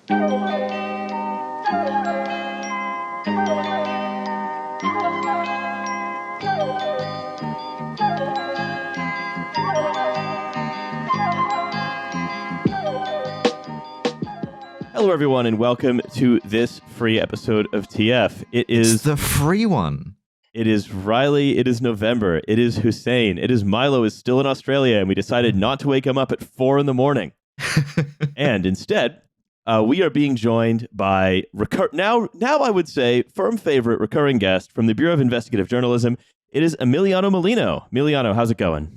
Hello, everyone, and welcome to this free episode of TF. It's the free one. It is Riley. It is November. It is Hussein. It is Milo is still in Australia, and we decided not to wake him up at 4 a.m. And instead, we are being joined by now I would say firm favorite recurring guest from the Bureau of Investigative Journalism. It is Emiliano Mellino. Emiliano, how's it going?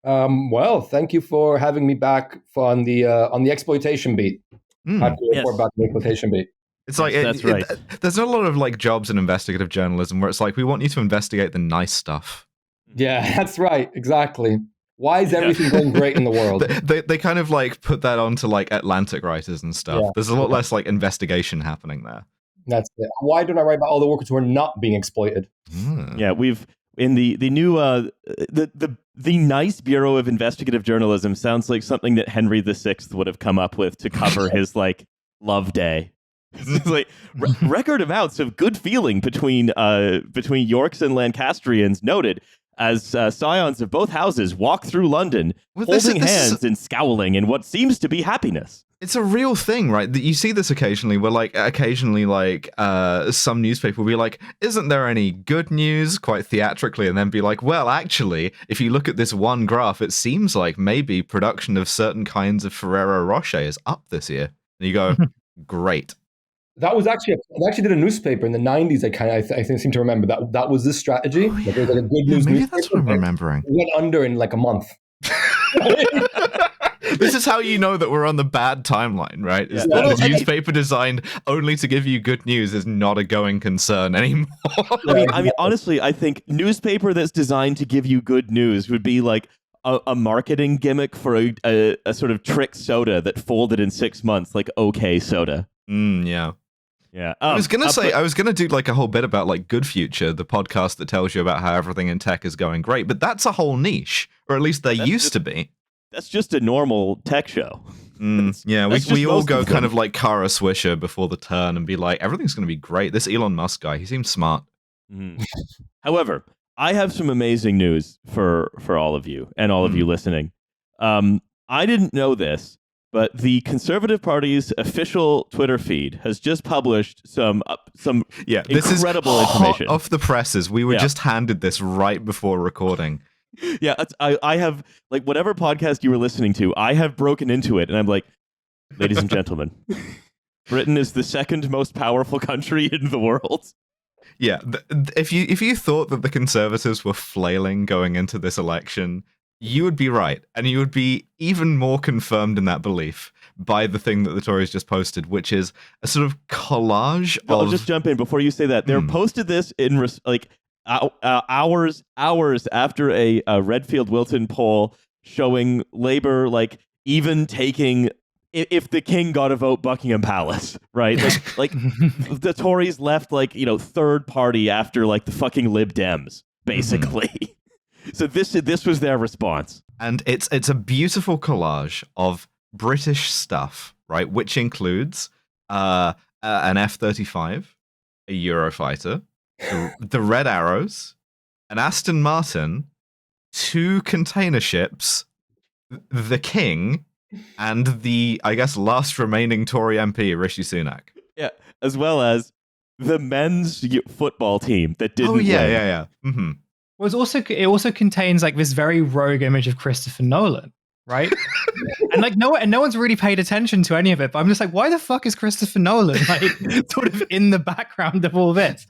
Well, thank you for having me back on the exploitation beat. Happy to report back the exploitation beat. It's like that's right. There's not a lot of like jobs in investigative journalism where it's like we want you to investigate the nice stuff. Yeah, that's right. Exactly. Why is everything going great in the world? They kind of like put that onto like Atlantic writers and stuff. Yeah. There's a lot less like investigation happening there. That's it. Why don't I write about all the workers who are not being exploited? Yeah, we've in the new the nice Bureau of Investigative Journalism sounds like something that Henry VI would have come up with to cover his like love day. It's like record amounts of good feeling between Yorks and Lancastrians noted as scions of both houses walk through London holding hands and scowling in what seems to be happiness. It's a real thing, right? That you see this occasionally where some newspaper will be like, isn't there any good news, quite theatrically, and then be like, well, actually, if you look at this one graph, it seems like maybe production of certain kinds of Ferrero Rocher is up this year. And you go, great. That was actually I actually did a newspaper in the 90s. I seem to remember that was this strategy. Oh, yeah. Like, it was like a good news maybe newspaper. that's what I'm remembering. It went under in like a month. This is how you know that we're on the bad timeline, right? Is Yeah. that the newspaper designed only to give you good news is not a going concern anymore. I mean, honestly, I think newspaper that's designed to give you good news would be like a marketing gimmick for a sort of trick soda that folded in 6 months, like OK Soda. Yeah. Yeah. I was gonna do like a whole bit about like Good Future, the podcast that tells you about how everything in tech is going great, but that's a whole niche, or at least there used to be. That's just a normal tech show. Yeah, we all go kind of like Kara Swisher before the turn and be like, everything's going to be great. This Elon Musk guy, he seems smart. However, I have some amazing news for all of you and all of you listening. I didn't know this, but the Conservative Party's official Twitter feed has just published some this incredible is information. Hot off the presses. We were just handed this right before recording. Yeah, I have, like, whatever podcast you were listening to, I have broken into it, and I'm like, ladies and gentlemen, Britain is the second most powerful country in the world. Yeah, if you thought that the Conservatives were flailing going into this election, you would be right, and you would be even more confirmed in that belief by the thing that the Tories just posted, which is a sort of collage of... I'll just jump in before you say that. They posted this in, hours after a Redfield Wilton poll showing Labour like even taking if the king got a vote Buckingham Palace, right? Like the Tories left third party after like the fucking Lib Dems basically. So this was their response, and it's a beautiful collage of British stuff, right? Which includes an F-35, a Eurofighter. The Red Arrows, an Aston Martin, 2 container ships, the King, and the, I guess, last remaining Tory MP, Rishi Sunak. Yeah, as well as the men's football team that didn't win. Yeah. Mm-hmm. Well, it also contains like this very rogue image of Christopher Nolan, right? and like no one's really paid attention to any of it, but I'm just like, why the fuck is Christopher Nolan like sort of in the background of all this?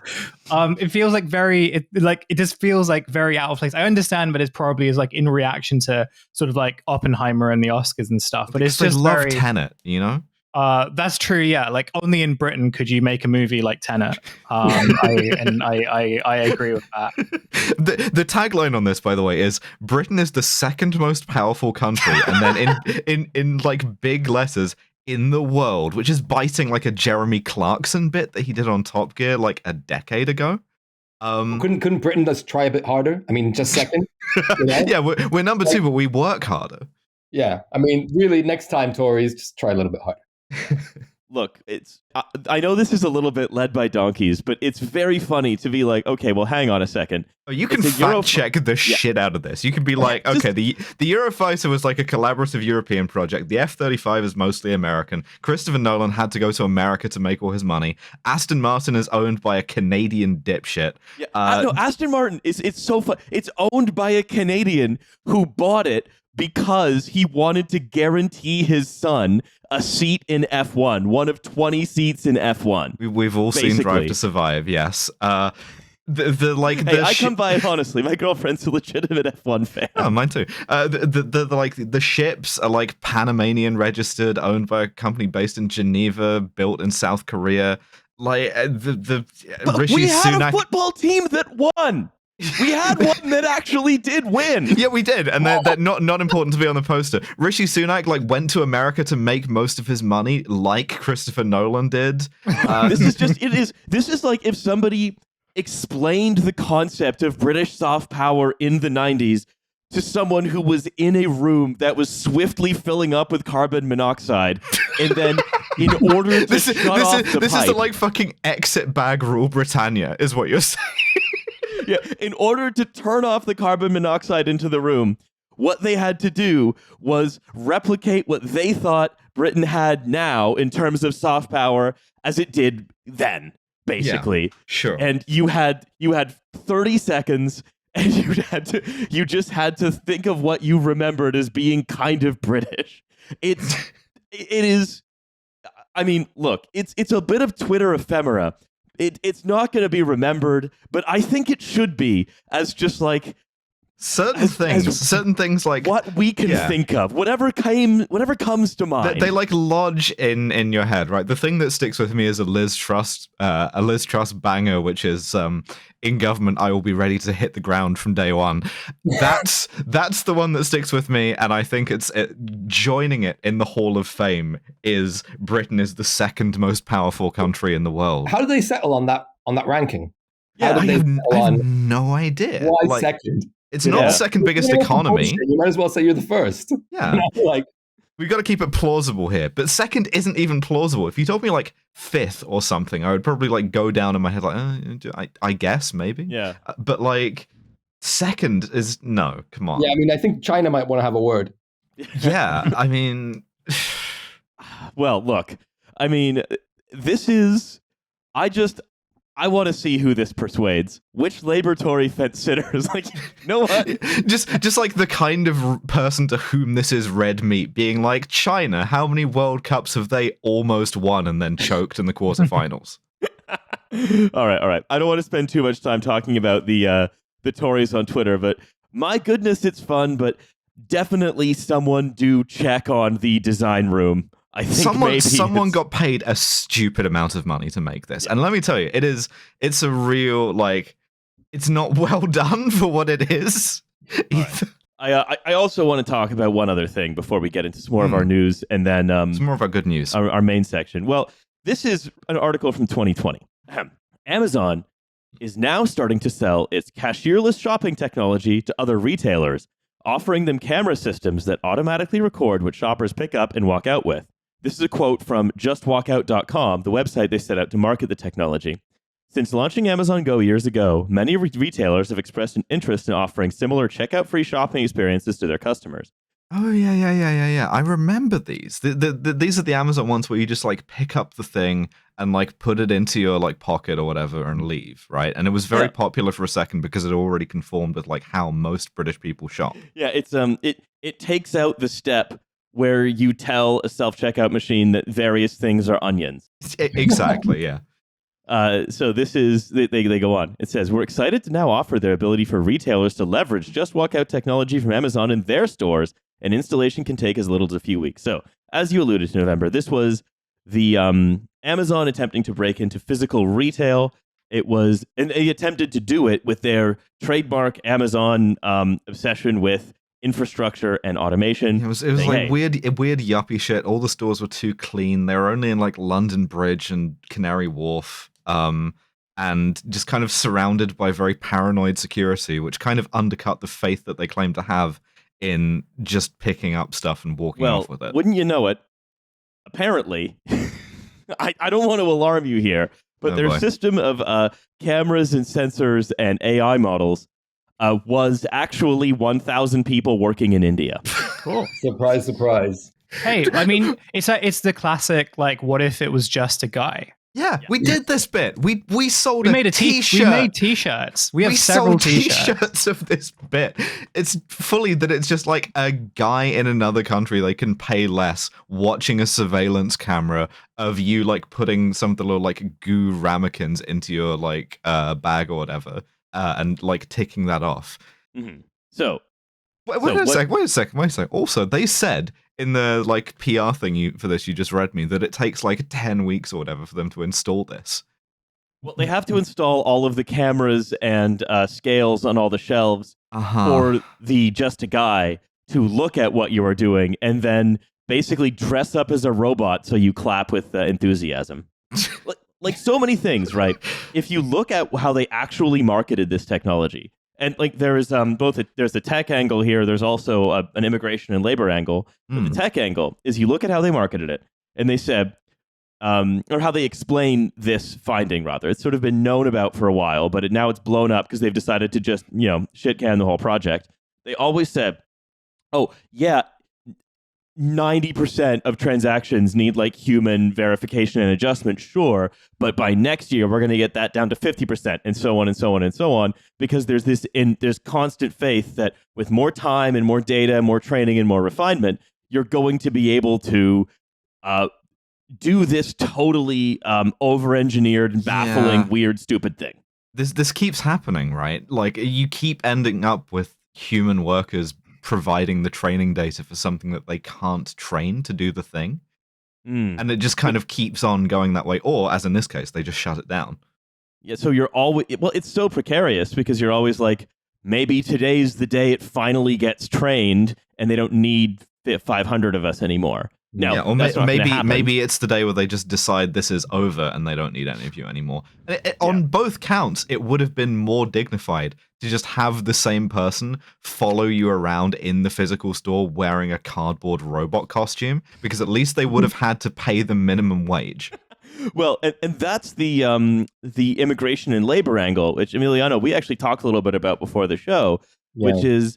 It feels like it just feels like very out of place. I understand, but it probably is like in reaction to sort of like Oppenheimer and the Oscars and stuff. But because it's just love Tenet, you know. That's true. Yeah, like only in Britain could you make a movie like Tenet. I agree with that. The tagline on this, by the way, is Britain is the second most powerful country, and then in like big letters, in the world, which is biting like a Jeremy Clarkson bit that he did on Top Gear like a decade ago. Couldn't Britain just try a bit harder? I mean, just second. You know? Yeah, we're number 2, but we work harder. Yeah, I mean, really, next time, Tories, just try a little bit harder. look, I know this is a little bit led by donkeys, but it's very funny to be like, okay, well, hang on a second. Oh, you can fact check the shit out of this. You can be like, okay, the Eurofighter was like a collaborative European project. The F-35 is mostly American. Christopher Nolan had to go to America to make all his money. Aston Martin is owned by a Canadian dipshit. Yeah, no, Aston Martin it's so fun. It's owned by a Canadian who bought it because he wanted to guarantee his son a seat in F1, one of 20 seats in F1. We've all seen Drive to Survive, yes. I come by it honestly. My girlfriend's a legitimate F1 fan. Oh, mine too. The ships are like Panamanian registered, owned by a company based in Geneva, built in South Korea. Like Rishi we had Sunak. A football team that won. We had one that actually did win. Yeah, we did, and they're not important to be on the poster. Rishi Sunak went to America to make most of his money, like Christopher Nolan did. This is like if somebody explained the concept of British soft power in the 90s to someone who was in a room that was swiftly filling up with carbon monoxide, and then in order to this is the pipe, fucking exit bag rule Britannia, is what you're saying. Yeah, in order to turn off the carbon monoxide into the room, what they had to do was replicate what they thought Britain had now in terms of soft power as it did then, basically. Yeah, sure. And you had 30 seconds, and you just had to think of what you remembered as being kind of British. It is. I mean, look, it's a bit of Twitter ephemera. It's not going to be remembered, but I think it should be as just like certain things like what we can think of, whatever comes to mind. They lodge in your head, right? The thing that sticks with me is a Liz Truss banger, which is in government I will be ready to hit the ground from day one. That's the one that sticks with me, and I think joining it in the Hall of Fame is Britain is the second most powerful country in the world. How do they settle on that ranking? Yeah, I have no idea. Why second? It's not the second biggest economy. You might as well say you're the first. Yeah. We've got to keep it plausible here. But second isn't even plausible. If you told me fifth or something, I would probably go down in my head I guess maybe. Yeah. But second is no. Come on. Yeah, I mean, I think China might want to have a word. Yeah, I mean. Well, look, I mean, this is. I want to see who this persuades. Which Labour Tory fence sitters? You know what? just the kind of person to whom this is red meat, being like, China, how many World Cups have they almost won and then choked in the quarterfinals? All right. I don't want to spend too much time talking about the Tories on Twitter, but my goodness, it's fun. But definitely, someone do check on the design room. I think someone got paid a stupid amount of money to make this. And let me tell you, it's a real, it's not well done for what it is. Right. I also want to talk about one other thing before we get into some more of our news, and then some more of our good news. Our main section. Well, this is an article from 2020. Amazon is now starting to sell its cashierless shopping technology to other retailers, offering them camera systems that automatically record what shoppers pick up and walk out with. This is a quote from justwalkout.com, the website they set out to market the technology. Since launching Amazon Go years ago, many retailers have expressed an interest in offering similar checkout-free shopping experiences to their customers. Oh, yeah. I remember these. These are the Amazon ones where you just pick up the thing and put it into your pocket or whatever and leave, right? And it was very popular for a second because it already conformed with how most British people shop. Yeah, it's it takes out the step where you tell a self-checkout machine that various things are onions. Exactly, yeah. So this is, they go on. It says, we're excited to now offer their ability for retailers to leverage Just Walk Out technology from Amazon in their stores, and installation can take as little as a few weeks. So, as you alluded to, November, this was the Amazon attempting to break into physical retail. It was, and they attempted to do it with their trademark Amazon obsession with infrastructure and automation. It was weird yuppie shit. All the stores were too clean. They were only in London Bridge and Canary Wharf, and just kind of surrounded by very paranoid security, which kind of undercut the faith that they claim to have in just picking up stuff and walking off with it. Wouldn't you know it? Apparently, I don't want to alarm you here, but their system of cameras and sensors and AI models was actually 1,000 people working in India. Cool. Surprise, surprise. Hey, I mean, it's the classic, like, what if it was just a guy? Yeah, we did this bit. We sold We made t-shirt. We made t-shirts. We have several t-shirts of this bit. It's fully that it's just like a guy in another country they can pay less watching a surveillance camera of you like putting some of the little like goo ramekins into your like bag or whatever and like ticking that off. Mm-hmm. So wait a second. Also, they said in the like PR thing you just read me that it takes like 10 weeks or whatever for them to install this. Well, they have to install all of the cameras and scales on all the shelves for the just a guy to look at what you are doing and then basically dress up as a robot so you clap with enthusiasm. Like so many things, right? If you look at how they actually marketed this technology, and like there is there's the tech angle here. There's also an immigration and labor angle. But the tech angle is you look at how they marketed it, and they said, or how they explain this finding. Rather, it's sort of been known about for a while, but now it's blown up because they've decided to just shit can the whole project. They always said, "Oh yeah, 90% of transactions need like human verification and adjustment, sure, but by next year we're going to get that down to 50% and so on and so on and so on, because there's constant faith that with more time and more data, more training and more refinement, you're going to be able to do this totally over-engineered and baffling, weird, stupid thing." This keeps happening, right? Like you keep ending up with human workers providing the training data for something that they can't train to do the thing. And it just kind of keeps on going that way. Or, as in this case, they just shut it down. Yeah, so you're always... Well, it's so precarious because you're always like, maybe today's the day it finally gets trained and they don't need 500 of us anymore. No, yeah, or maybe it's the day where they just decide this is over and they don't need any of you anymore. On both counts, it would have been more dignified to just have the same person follow you around in the physical store wearing a cardboard robot costume, because at least they would have had to pay the minimum wage. Well, and that's the immigration and labor angle, which, Emiliano, we actually talked a little bit about before the show, which is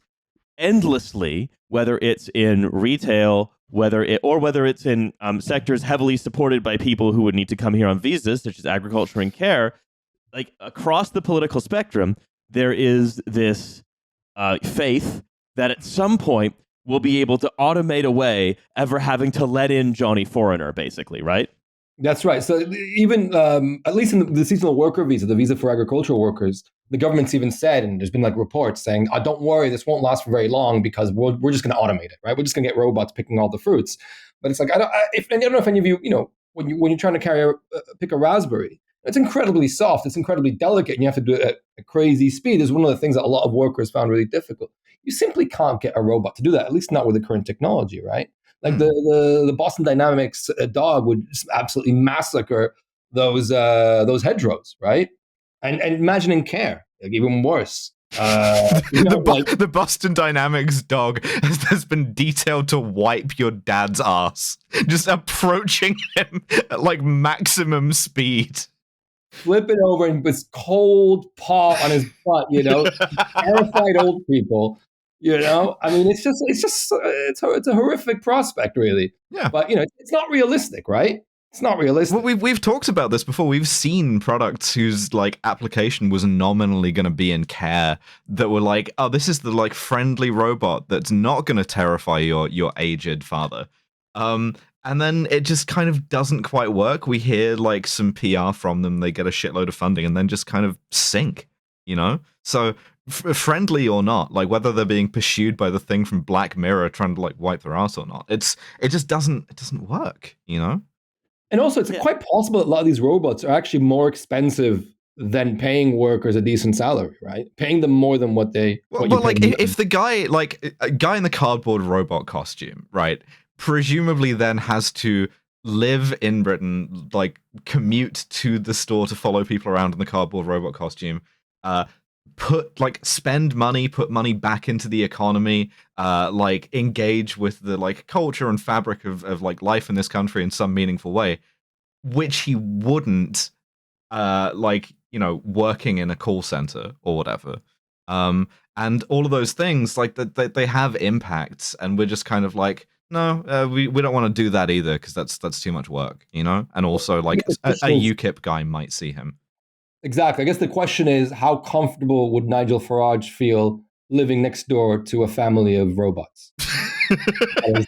endlessly, whether it's in retail, whether it's in sectors heavily supported by people who would need to come here on visas, such as agriculture and care, like across the political spectrum, there is this faith that at some point we'll be able to automate away ever having to let in Johnny Foreigner, basically, right? That's right. So even, at least in the seasonal worker visa, the visa for agricultural workers, the government's even said, and there's been like reports saying, don't worry, this won't last for very long because we're just going to automate it, right? We're just going to get robots picking all the fruits. But it's like, I don't know if any of you, when you're trying to pick a raspberry, it's incredibly soft, it's incredibly delicate, and you have to do it at a crazy speed. Is one of the things that a lot of workers found really difficult. You simply can't get a robot to do that, at least not with the current technology, right? Like the Boston Dynamics dog would just absolutely massacre those hedgerows, right? And imagine in care, like even worse. The Boston Dynamics dog has been detailed to wipe your dad's ass, just approaching him at like maximum speed. Flipping over and with cold paw on his butt, terrified old people. I mean, it's a horrific prospect, really. Yeah. But it's not realistic, right? It's not realistic. Well, we've talked about this before. We've seen products whose like application was nominally going to be in care that were like, oh, this is the like friendly robot that's not going to terrify your aged father. And then it just kind of doesn't quite work. We hear like some PR from them, they get a shitload of funding, and then just kind of sink. So friendly or not, like whether they're being pursued by the thing from Black Mirror trying to like wipe their ass or not, it just doesn't work. And also, it's quite possible that a lot of these robots are actually more expensive than paying workers a decent salary, right? Paying them more than what they. Well, like if the guy, like a guy in the cardboard robot costume, right, presumably then has to live in Britain, like commute to the store to follow people around in the cardboard robot costume, spend money, put money back into the economy, like engage with the like culture and fabric of like life in this country in some meaningful way. which he wouldn't, like, you know, working in a call center or whatever. And all of those things, like, they have impacts, and we're just kind of like, no, we don't want to do that either, because that's too much work, you know? And also, like, a UKIP guy might see him. Exactly. I guess the question is, how comfortable would Nigel Farage feel living next door to a family of robots? That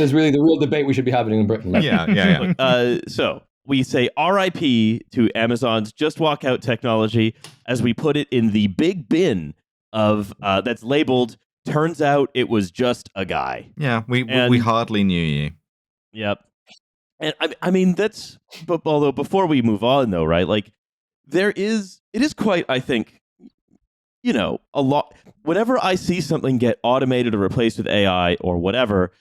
is really the real debate we should be having in Britain. Yeah. So we say RIP to Amazon's just walk out technology as we put it in the big bin of that's labeled, turns out it was just a guy. Yeah, we hardly knew you. Yep. And I mean, that's, but although before we move on though, right, like it is quite, I think, you know, a lot, whenever I see something get automated or replaced with AI or whatever,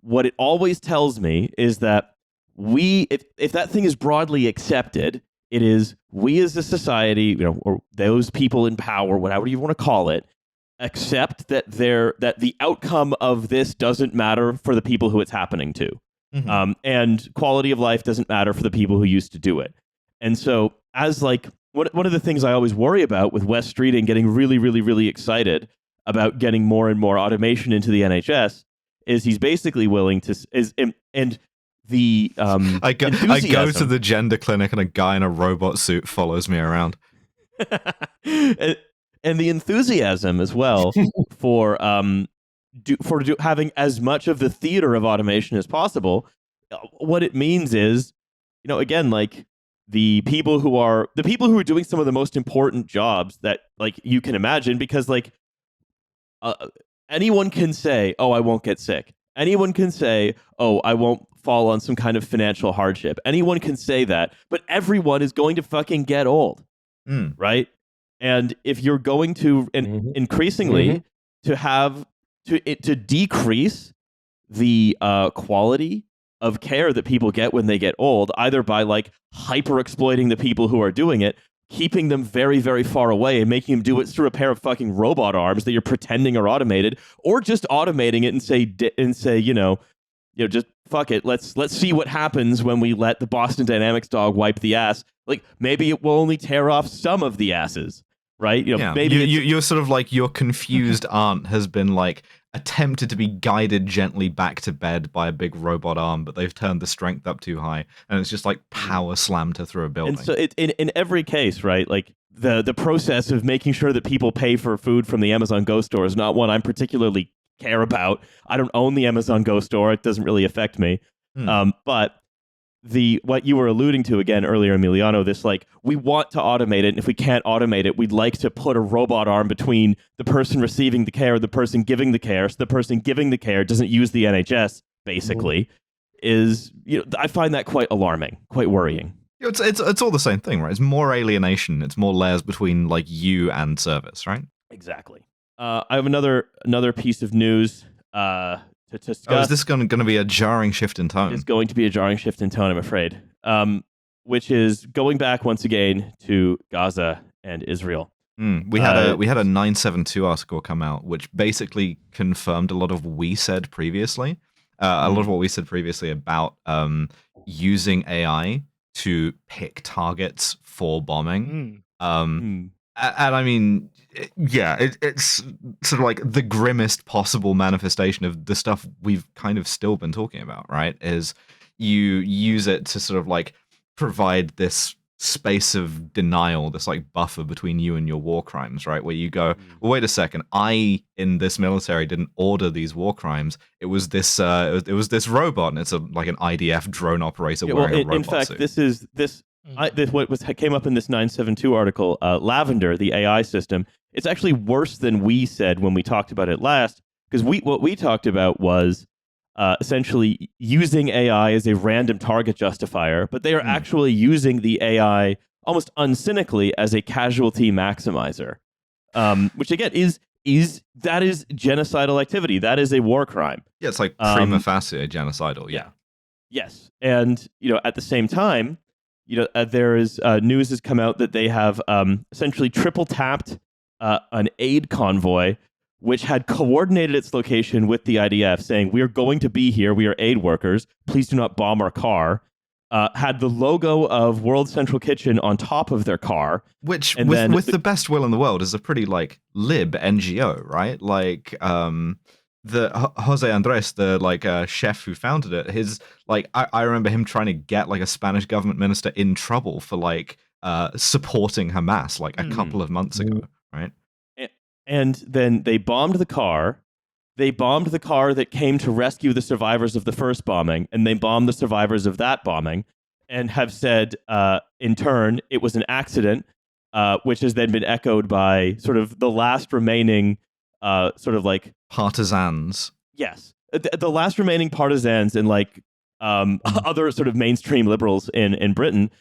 what it always tells me is that if that thing is broadly accepted, it is we as a society, you know, or those people in power, whatever you want to call it, accept that the outcome of this doesn't matter for the people who it's happening to. Mm-hmm. And quality of life doesn't matter for the people who used to do it. And so as like, one of the things I always worry about with Wes Streeting getting really, really, really excited about getting more and more automation into the NHS is he's basically willing to, and the I go to the gender clinic and a guy in a robot suit follows me around. and the enthusiasm as well for having as much of the theater of automation as possible. What it means is, you know, again, like the people who are doing some of the most important jobs that like you can imagine, because like anyone can say, oh, I won't get sick. Anyone can say, oh, I won't fall on some kind of financial hardship. Anyone can say that, but everyone is going to fucking get old, right? And if you're going to increasingly to decrease the quality of care that people get when they get old, either by like hyper exploiting the people who are doing it, keeping them very, very far away and making them do it through a pair of fucking robot arms that you're pretending are automated, or just automating it and say, you know, just fuck it. Let's see what happens when we let the Boston Dynamics dog wipe the ass. Like maybe it will only tear off some of the asses, right? You know, yeah. Maybe you're sort of like your confused aunt has been like attempted to be guided gently back to bed by a big robot arm, but they've turned the strength up too high, and it's just like power slammed her through a building. And so in every case, right, like the process of making sure that people pay for food from the Amazon Go store is not one I'm particularly care about. I don't own the Amazon Go store. It doesn't really affect me. But what you were alluding to again earlier, Emiliano, this like, we want to automate it, and if we can't automate it, we'd like to put a robot arm between the person receiving the care, the person giving the care, so the person giving the care doesn't use the NHS, basically, is, you know, I find that quite alarming, quite worrying. It's all the same thing, right? It's more alienation. It's more layers between like you and service, right? Exactly. I have another piece of news to discuss. Oh, is this going to be a jarring shift in tone? It's going to be a jarring shift in tone, I'm afraid. Which is going back once again to Gaza and Israel. We had a 972 article come out, which basically confirmed a lot of what we said previously. A lot of what we said previously about using AI to pick targets for bombing. And I mean, yeah, it's sort of like the grimmest possible manifestation of the stuff we've kind of still been talking about, right? Is you use it to sort of like provide this space of denial, this like buffer between you and your war crimes, right? Where you go, well, wait a second, I in this military didn't order these war crimes. It was this it was this robot, and it's like an IDF drone operator wearing a robot in fact, suit. What came up in this 972 article, Lavender, the AI system, it's actually worse than we said when we talked about it last, because what we talked about was essentially using AI as a random target justifier, but they are actually using the AI almost uncynically as a casualty maximizer, which again is genocidal activity. That is a war crime. Yeah, it's like prima facie genocidal. Yeah. Yes, and you know, at the same time, you know, there is news has come out that they have essentially triple tapped an aid convoy, which had coordinated its location with the IDF, saying, "We are going to be here. We are aid workers. Please do not bomb our car." had the logo of World Central Kitchen on top of their car. Which, And with then the best will in the world, is a pretty like lib NGO, right? Like the Jose Andres, the like chef who founded it, his like I remember him trying to get like a Spanish government minister in trouble for like supporting Hamas like a couple of months ago, right? And then they bombed the car. They bombed the car that came to rescue the survivors of the first bombing, and they bombed the survivors of that bombing, and have said, in turn, it was an accident, which has then been echoed by sort of the last remaining sort of like... Partisans. Yes. The last remaining partisans and like other sort of mainstream liberals in Britain,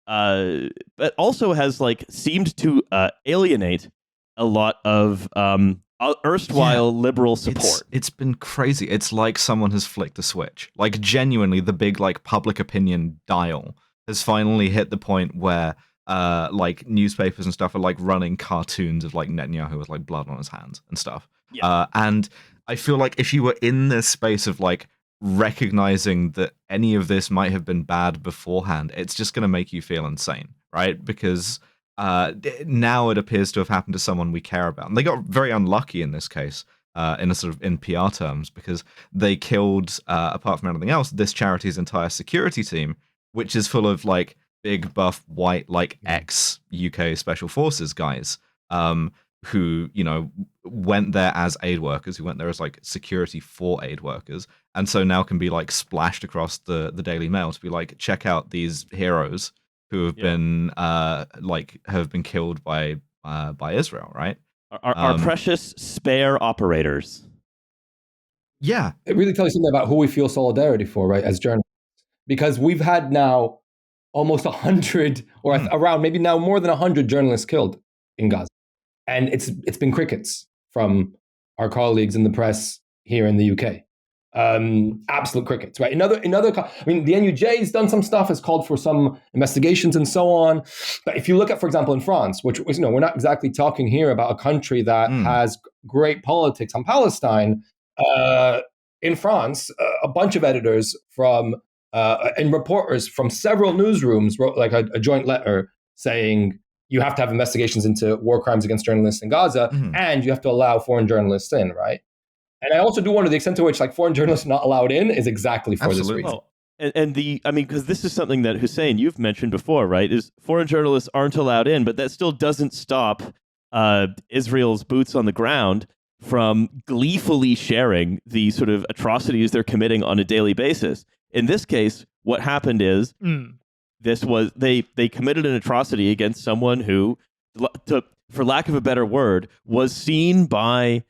but also has like seemed to alienate a lot of erstwhile liberal support. It's been crazy. It's like someone has flicked a switch. Like genuinely, the big like public opinion dial has finally hit the point where like newspapers and stuff are like running cartoons of like Netanyahu with like blood on his hands and stuff. Yeah. And I feel like if you were in this space of like recognizing that any of this might have been bad beforehand, it's just going to make you feel insane, right? Because now it appears to have happened to someone we care about. And they got very unlucky in this case, in a sort of in PR terms, because they killed, apart from anything else, this charity's entire security team, which is full of like big buff white like ex UK special forces guys, who, you know, went there as aid workers, who went there as like security for aid workers, and so now can be like splashed across the Daily Mail to be like, check out these heroes who have been have been killed by Israel, right? Our precious spare operators. Yeah, it really tells you something about who we feel solidarity for, right? As journalists, because we've had now almost 100, or around maybe now more than 100 journalists killed in Gaza, and it's been crickets from our colleagues in the press here in the UK. Absolute crickets, right? I mean, the NUJ has done some stuff, has called for some investigations and so on. But if you look at, for example, in France, which was, you know, we're not exactly talking here about a country that has great politics on Palestine. In France, a bunch of editors from and reporters from several newsrooms wrote like a joint letter saying you have to have investigations into war crimes against journalists in Gaza, and you have to allow foreign journalists in, right? And I also do wonder the extent to which like foreign journalists are not allowed in is exactly for this reason. Oh, and I mean, because this is something that Hussein, you've mentioned before, right? Is foreign journalists aren't allowed in, but that still doesn't stop Israel's boots on the ground from gleefully sharing the sort of atrocities they're committing on a daily basis. In this case, what happened is they committed an atrocity against someone who, for lack of a better word, was seen by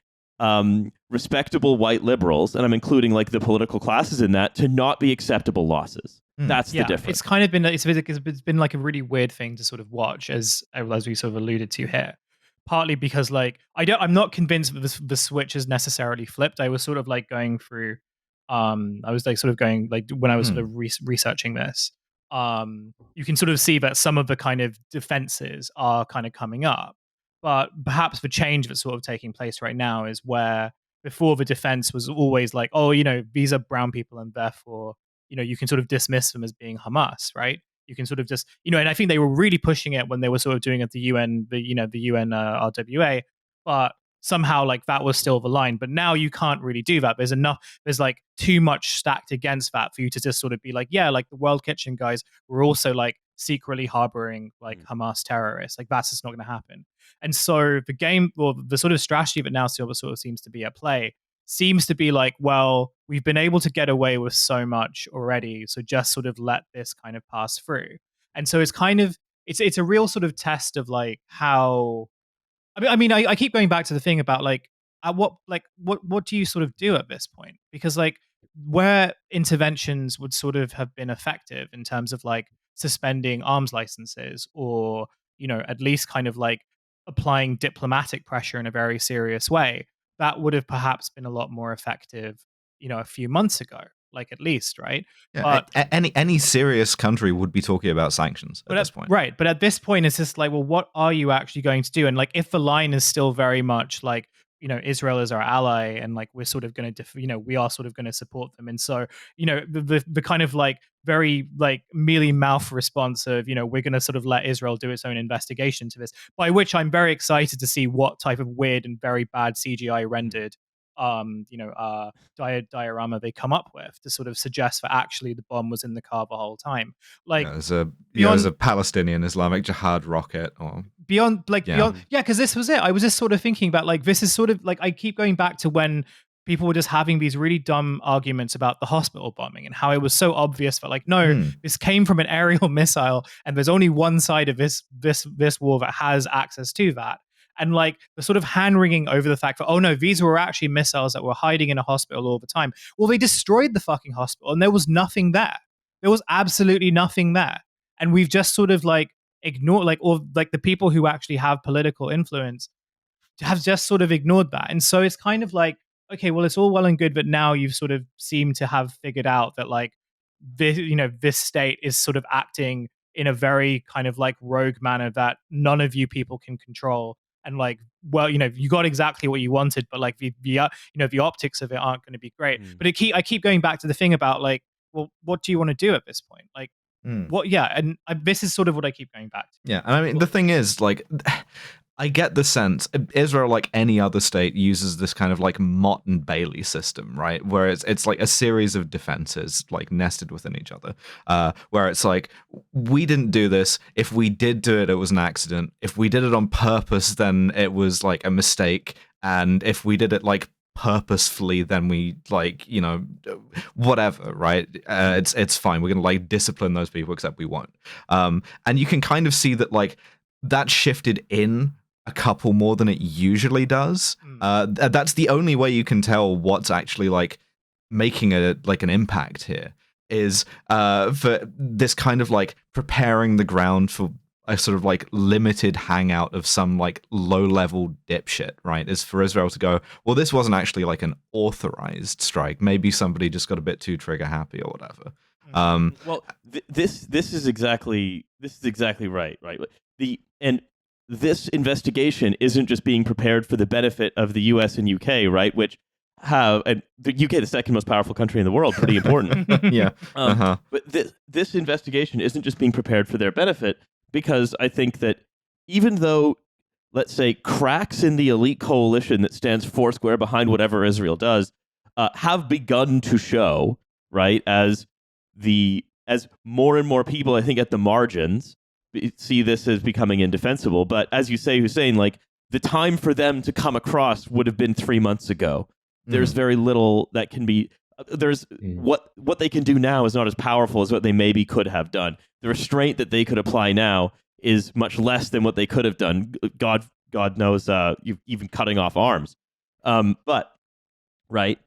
respectable white liberals, and I'm including like the political classes in that, to not be acceptable losses. That's the difference. It's kind of been it's been like a really weird thing to sort of watch, as we sort of alluded to here. Partly because like I'm not convinced that the switch has necessarily flipped. I was sort of like going through, I was like sort of going like when I was sort of researching this, you can sort of see that some of the kind of defenses are kind of coming up, but perhaps the change that's sort of taking place right now is where before the defense was always like, oh, you know, these are brown people and therefore, you know, you can sort of dismiss them as being Hamas, right? You can sort of just, you know, and I think they were really pushing it when they were sort of doing it at the UN, the UN RWA, but somehow like that was still the line. But now you can't really do that. There's like too much stacked against that for you to just sort of be like, yeah, like the World Kitchen guys were also like secretly harboring like Hamas terrorists. Like that's just not going to happen. And so the game, or the sort of strategy that now sort of seems to be at play, seems to be like, well, we've been able to get away with so much already, so just sort of let this kind of pass through. And so it's kind of it's a real sort of test of like how I keep going back to the thing about like what do you sort of do at this point? Because like where interventions would sort of have been effective in terms of like suspending arms licenses, or, you know, at least kind of like applying diplomatic pressure in a very serious way, that would have perhaps been a lot more effective, you know, a few months ago, like at least, right? Yeah, but any serious country would be talking about sanctions at this point. Right. But at this point, it's just like, well, what are you actually going to do? And like, if the line is still very much like, Israel is our ally, and like we're sort of going to we are sort of going to support them. And so the kind of like very like mealy mouth response of we're going to sort of let Israel do its own investigation to this, by which I'm very excited to see what type of weird and very bad CGI rendered diorama they come up with to sort of suggest that actually the bomb was in the car the whole time. Like As a beyond Palestinian Islamic Jihad rocket, or beyond Yeah. because this was it. I was just sort of thinking about like this is sort of like I keep going back to when people were just having these really dumb arguments about the hospital bombing and how it was so obvious that like no, this came from an aerial missile and there's only one side of this war that has access to that. And like the sort of hand wringing over the fact that, oh no, these were actually missiles that were hiding in a hospital all the time. Well, they destroyed the fucking hospital and there was nothing there. There was absolutely nothing there. And we've just sort of like ignored, like, or like the people who actually have political influence have just sort of ignored that. And so it's kind of like, okay, well, it's all well and good, but now you've sort of seemed to have figured out that like this state is sort of acting in a very kind of like rogue manner that none of you people can control. And like, well, you got exactly what you wanted, but like the optics of it aren't going to be great. But I keep going back to the thing about like, well, what do you want to do at this point? Like, what? Yeah, and this is sort of what I keep going back to. Yeah, and I mean the thing is, like, I get the sense Israel, like any other state, uses this kind of like Mott and Bailey system, right? Where it's like a series of defenses like nested within each other. Where it's like, we didn't do this. If we did do it, it was an accident. If we did it on purpose, then it was like a mistake. And if we did it like purposefully, then we like whatever, right? It's fine. We're gonna like discipline those people, except we won't. And you can kind of see that like that shifted in a couple more than it usually does. That's the only way you can tell what's actually like making an impact here, is for this kind of like preparing the ground for a sort of like limited hangout of some like low level dipshit, right? Is for Israel to go, well, this wasn't actually like an authorized strike. Maybe somebody just got a bit too trigger happy or whatever. Well, this is exactly right. This investigation isn't just being prepared for the benefit of the US and UK, right? Which have, and the UK, the second most powerful country in the world, pretty important. Yeah. But this investigation isn't just being prepared for their benefit, because I think that even though, let's say, cracks in the elite coalition that stands foursquare behind whatever Israel does have begun to show, right, as more and more people, I think, at the margins see this as becoming indefensible. But as you say, Hussein, like the time for them to come across would have been 3 months ago. There's very little that can be. There's what they can do now is not as powerful as what they maybe could have done. The restraint that they could apply now is much less than what they could have done. God knows, even cutting off arms. But right,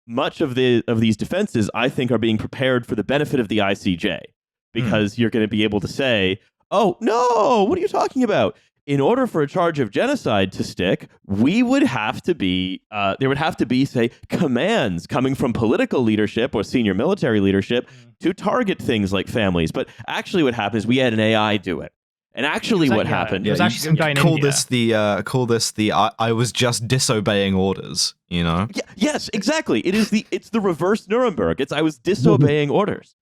much of these defenses, I think, are being prepared for the benefit of the ICJ, because you're going to be able to say, "Oh no, what are you talking about? In order for a charge of genocide to stick, we would have to be there would have to be, say, commands coming from political leadership or senior military leadership to target things like families." But actually, what happened is we had an AI do it. And actually, what happened? It was actually some guy in call India. this the I was just disobeying orders. Yeah, yes, exactly. It's the reverse Nuremberg. I was disobeying orders.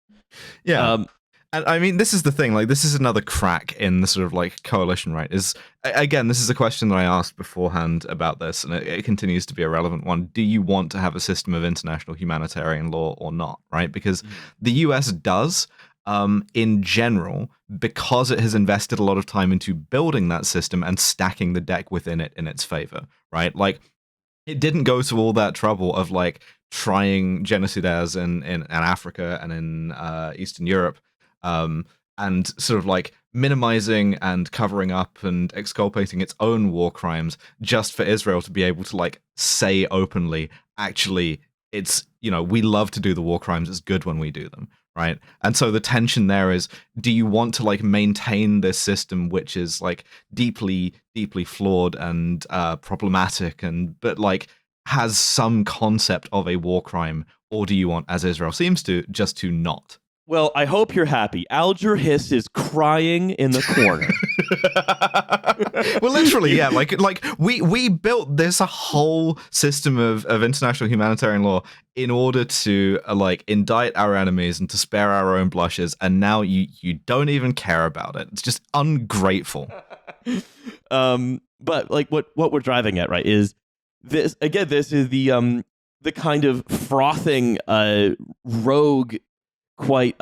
Yeah. And I mean, this is the thing, like, this is another crack in the sort of like coalition, right? Is, again, this is a question that I asked beforehand about this, and it continues to be a relevant one. Do you want to have a system of international humanitarian law or not, right? Because the US does, in general, because it has invested a lot of time into building that system and stacking the deck within it in its favor, right? Like, it didn't go to all that trouble of like trying genocidaires in Africa and in Eastern Europe, and sort of like minimizing and covering up and exculpating its own war crimes, just for Israel to be able to like say openly, actually, it's, we love to do the war crimes. It's good when we do them, right? And so the tension there is, do you want to like maintain this system, which is like deeply, deeply flawed and problematic, but like has some concept of a war crime, or do you want, as Israel seems to, just to not? Well, I hope you're happy. Alger Hiss is crying in the corner. Well, literally, yeah. Like we built this whole system of international humanitarian law in order to like indict our enemies and to spare our own blushes, and now you don't even care about it. It's just ungrateful. But like what we're driving at, right, is this again. This is the kind of frothing rogue, quite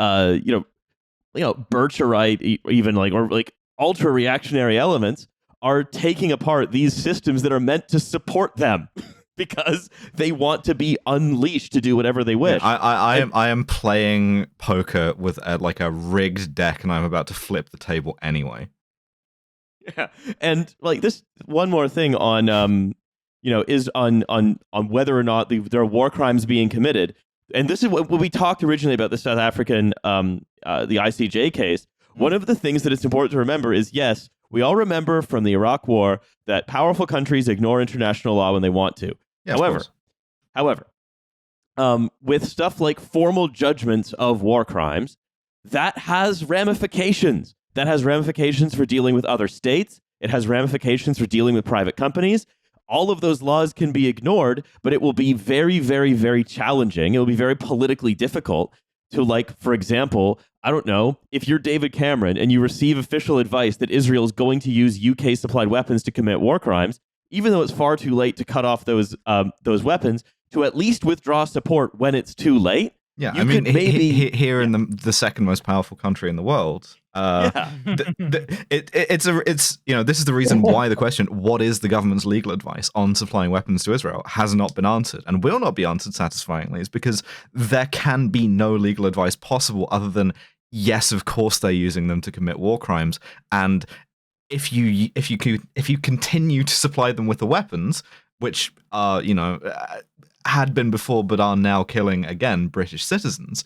Bircherite, even like, or like ultra reactionary elements are taking apart these systems that are meant to support them because they want to be unleashed to do whatever they wish. Yeah, I am playing poker with like a rigged deck, and I'm about to flip the table anyway. Yeah, and like this one more thing on is on whether or not there are war crimes being committed. And this is what we talked originally about the South African the ICJ case. One of the things that it's important to remember is, yes, we all remember from the Iraq War that powerful countries ignore international law when they want to. Yeah, However, with stuff like formal judgments of war crimes, that has ramifications. That has ramifications for dealing with other states. It has ramifications for dealing with private companies. All of those laws can be ignored, but it will be very, very, very challenging. It will be very politically difficult to, like, for example, I don't know, if you're David Cameron and you receive official advice that Israel is going to use UK-supplied weapons to commit war crimes, even though it's far too late to cut off those weapons, to at least withdraw support when it's too late. Yeah, I mean, here in the second most powerful country in the world, it's this is the reason why the question, what is the government's legal advice on supplying weapons to Israel, has not been answered and will not be answered satisfyingly, is because there can be no legal advice possible other than, yes, of course they're using them to commit war crimes, and if you continue to supply them with the weapons, which are had been before but are now killing again British citizens,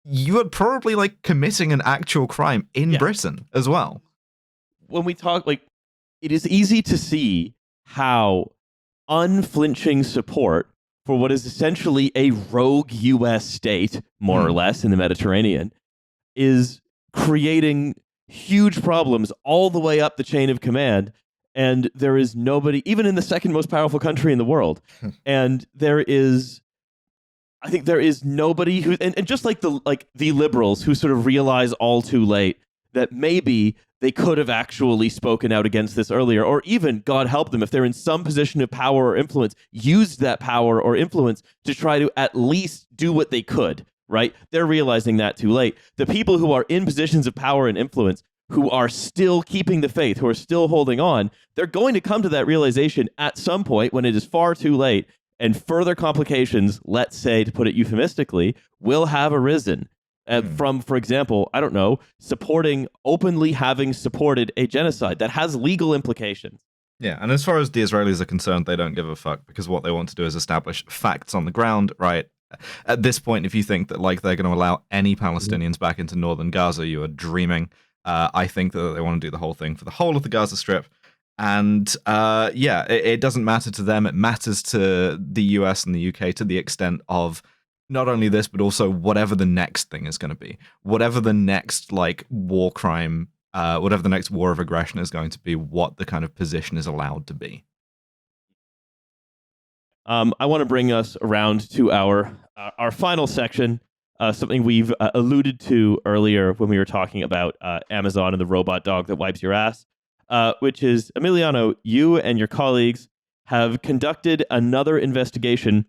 you are probably like committing an actual crime in Britain as well. When we talk, like, it is easy to see how unflinching support for what is essentially a rogue US state, more or less, in the Mediterranean, is creating huge problems all the way up the chain of command. And there is nobody, even in the second most powerful country in the world, and I think there is nobody who, and just like the liberals who sort of realize all too late that maybe they could have actually spoken out against this earlier, or even, God help them, if they're in some position of power or influence, used that power or influence to try to at least do what they could, right? They're realizing that too late. The people who are in positions of power and influence, who are still keeping the faith, who are still holding on, they're going to come to that realization at some point when it is far too late, and further complications, let's say, to put it euphemistically, will have arisen from, for example, I don't know, openly having supported a genocide that has legal implications. Yeah, and as far as the Israelis are concerned, they don't give a fuck, because what they want to do is establish facts on the ground, right? At this point, if you think that like they're going to allow any Palestinians back into northern Gaza, you are dreaming. I think that they want to do the whole thing for the whole of the Gaza Strip. And it doesn't matter to them. It matters to the US and the UK to the extent of not only this, but also whatever the next thing is going to be. Whatever the next like war crime, whatever the next war of aggression is going to be, what the kind of position is allowed to be. I want to bring us around to our final section. Something we've alluded to earlier when we were talking about Amazon and the robot dog that wipes your ass, which is, Emiliano, you and your colleagues have conducted another investigation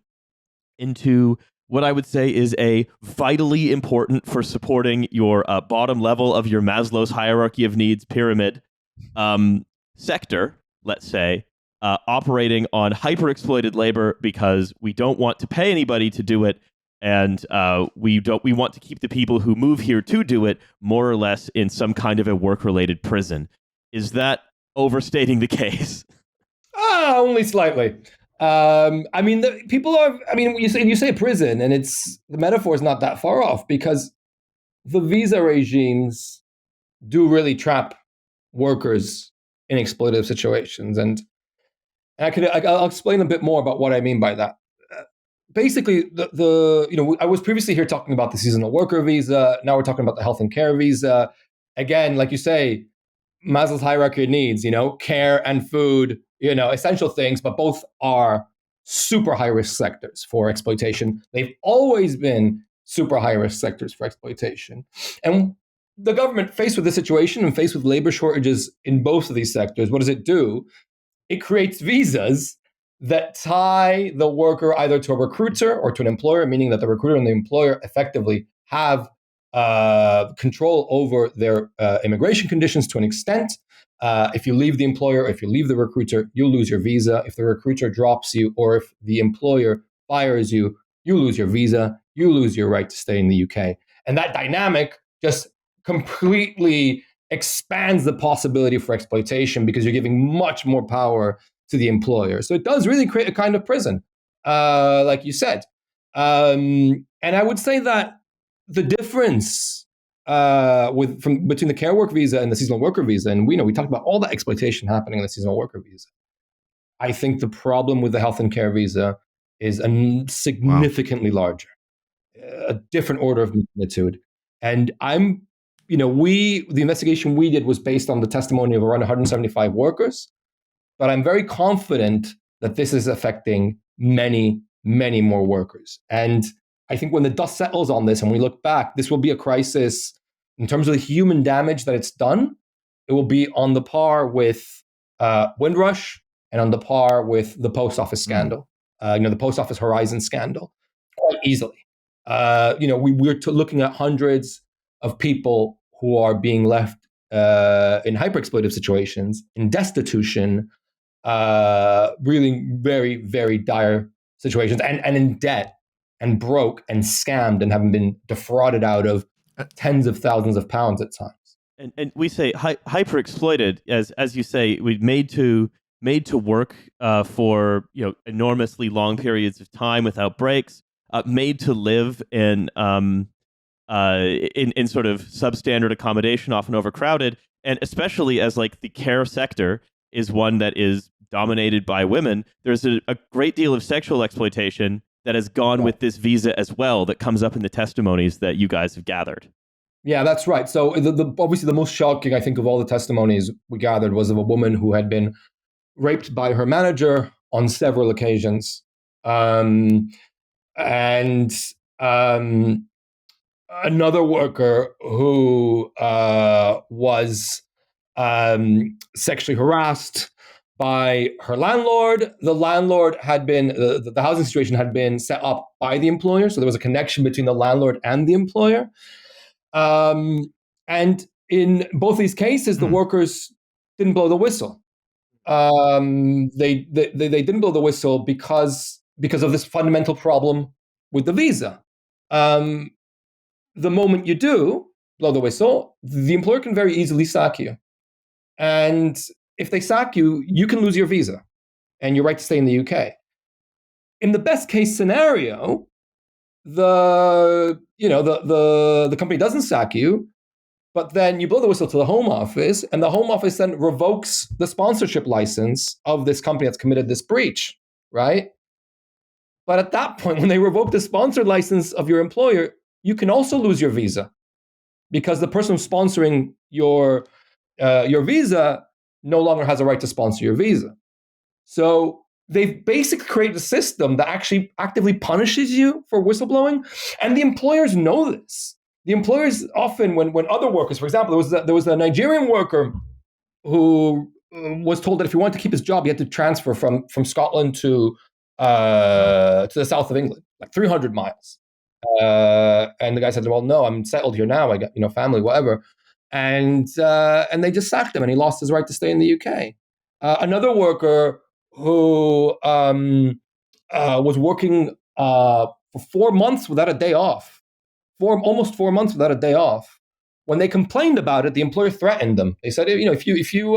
into what I would say is a vitally important for supporting your bottom level of your Maslow's hierarchy of needs pyramid sector, let's say, operating on hyper-exploited labor because we don't want to pay anybody to do it. And we want to keep the people who move here to do it more or less in some kind of a work-related prison. Is that overstating the case? Only slightly. I mean, people are. I mean, you say prison, and the metaphor is not that far off, because the visa regimes do really trap workers in exploitative situations, and I'll explain a bit more about what I mean by that. basically, I was previously here talking about the seasonal worker visa. Now we're talking about the health and care visa. Again, like you say, Maslow's hierarchy of needs, care and food, essential things, but both are super high risk sectors for exploitation. They've always been super high risk sectors for exploitation. And the government, faced with this situation and faced with labor shortages in both of these sectors, what does it do? It creates visas that tie the worker either to a recruiter or to an employer, meaning that the recruiter and the employer effectively have control over their immigration conditions to an extent. If you leave the employer, if you leave the recruiter, you lose your visa. If the recruiter drops you, or if the employer fires you, you lose your visa, you lose your right to stay in the UK. And that dynamic just completely expands the possibility for exploitation because you're giving much more power to the employer. So it does really create a kind of prison, like you said. And I would say that the difference between the care work visa and the seasonal worker visa, and we talked about all that exploitation happening in the seasonal worker visa. I think the problem with the health and care visa is significantly larger, a different order of magnitude. And the investigation we did was based on the testimony of around 175 workers, but I'm very confident that this is affecting many, many more workers. And I think when the dust settles on this and we look back, this will be a crisis in terms of the human damage that it's done. It will be on the par with Windrush and on the par with the post office scandal, the post office Horizon scandal, quite easily. We're looking at hundreds of people who are being left in hyper-exploitive situations, in destitution, really very, very dire situations, and in debt, and broke, and scammed, and having been defrauded out of tens of thousands of pounds at times. And we say hyper exploited, as you say, we made to work for enormously long periods of time without breaks, made to live in sort of substandard accommodation, often overcrowded, and especially as the care sector is one that is dominated by women. There's a great deal of sexual exploitation that has gone with this visa as well, that comes up in the testimonies that you guys have gathered. Yeah, that's right. So obviously the most shocking, I think, of all the testimonies we gathered was of a woman who had been raped by her manager on several occasions. And another worker who was sexually harassed by her landlord. The landlord had been, the housing situation had been set up by the employer. So there was a connection between the landlord and the employer. And in both these cases, the workers didn't blow the whistle. They didn't blow the whistle because of this fundamental problem with the visa. The moment you do blow the whistle, the employer can very easily sack you. And if they sack you, you can lose your visa and your right to stay in the UK. In the best case scenario, the company doesn't sack you, but then you blow the whistle to the Home Office, and the Home Office then revokes the sponsorship license of this company that's committed this breach, right? But at that point, when they revoke the sponsored license of your employer, you can also lose your visa, because the person who's sponsoring your visa no longer has a right to sponsor your visa. So they've basically created a system that actually actively punishes you for whistleblowing, and the employers know this. The employers often, when other workers, for example, there was a Nigerian worker who was told that if he wanted to keep his job, he had to transfer from Scotland to the south of England, like 300 miles. And the guy said, "Well, no, I'm settled here now. I got family, whatever." And they just sacked him, and he lost his right to stay in the UK. Another worker who was working for 4 months without a day off, almost 4 months without a day off. When they complained about it, the employer threatened them. They said, if you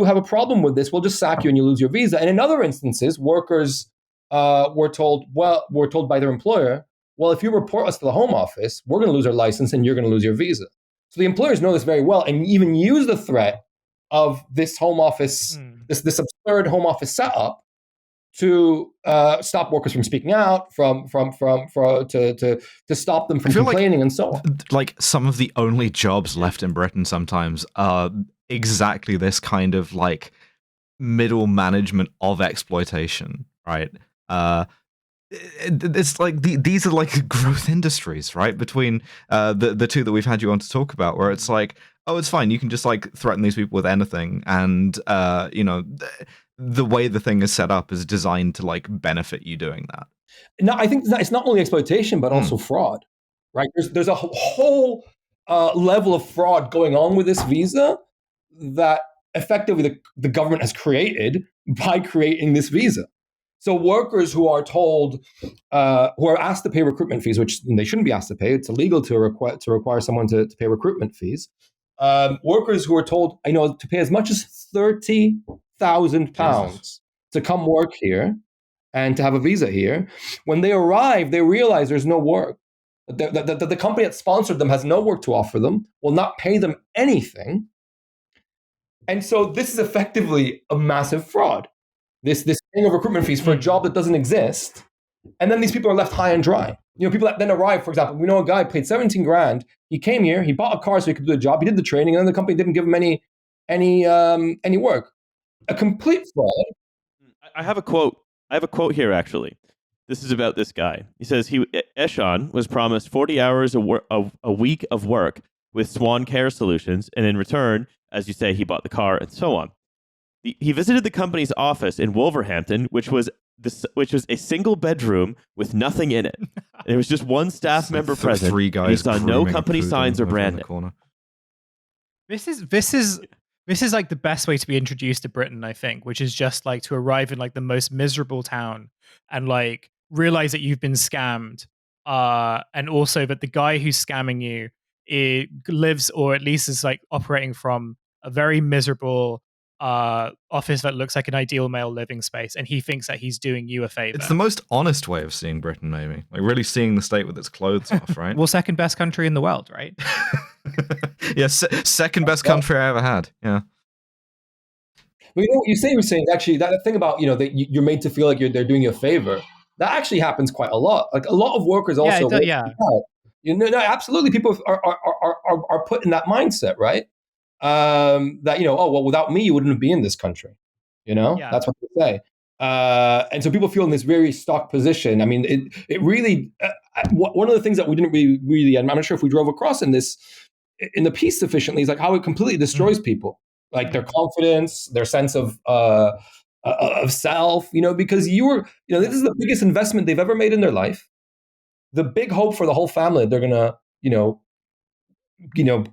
have a problem with this, we'll just sack you and you lose your visa. And in other instances, workers were told by their employer, well, if you report us to the Home Office, we're going to lose our license and you're going to lose your visa. So the employers know this very well, and even use the threat of this Home Office, this absurd Home Office setup, to stop workers from speaking out, to stop them from complaining, and so on. Like some of the only jobs left in Britain sometimes are exactly this kind of like middle management of exploitation, right? It's like these are like growth industries, right? Between the two that we've had you on to talk about, where it's like, oh, it's fine, you can just like threaten these people with anything, and you know, the way the thing is set up is designed to like benefit you doing that. No, I think it's not only exploitation, but also fraud, right? There's a whole level of fraud going on with this visa that effectively the government has created by creating this visa. So workers who are told, who are asked to pay recruitment fees, which they shouldn't be asked to pay, it's illegal to require someone to pay recruitment fees. Workers who are told, to pay as much as £30,000 to come work here and to have a visa here. When they arrive, they realize there's no work. The company that sponsored them has no work to offer them, will not pay them anything. And so this is effectively a massive fraud. This paying of recruitment fees for a job that doesn't exist. And then these people are left high and dry. People that then arrive, for example, we know a guy paid 17 grand. He came here, he bought a car so he could do the job. He did the training, and then the company didn't give him any work. A complete fraud. I have a quote here, actually. This is about this guy. He says Eshan was promised 40 hours a week of work with Swan Care Solutions, and in return, as you say, he bought the car and so on. He visited the company's office in Wolverhampton, which was a single bedroom with nothing in it. There was just one staff member present. Three guys. He saw no company signs or branding. This is like the best way to be introduced to Britain, I think, which is just like to arrive in like the most miserable town and like realize that you've been scammed, and also that the guy who's scamming you lives, or at least is like operating from a very miserable office that looks like an ideal male living space, and he thinks that he's doing you a favor. It's the most honest way of seeing Britain, maybe, like really seeing the state with its clothes off, right? Well, second best country in the world, right? Yeah, second best country I ever had. Yeah. Well, what you say, Hussein, actually, that thing about that you're made to feel like they're doing you a favor, that actually happens quite a lot. Like a lot of workers also. No, absolutely, people are put in that mindset, right? That without me you wouldn't be in this country. That's what they say. And so people feel in this very stuck position. I mean, it really one of the things that we didn't really I'm not sure if we drove across in the piece sufficiently is like how it completely destroys people, like their confidence, their sense of self. Because this is the biggest investment they've ever made in their life. The big hope for the whole family, they're gonna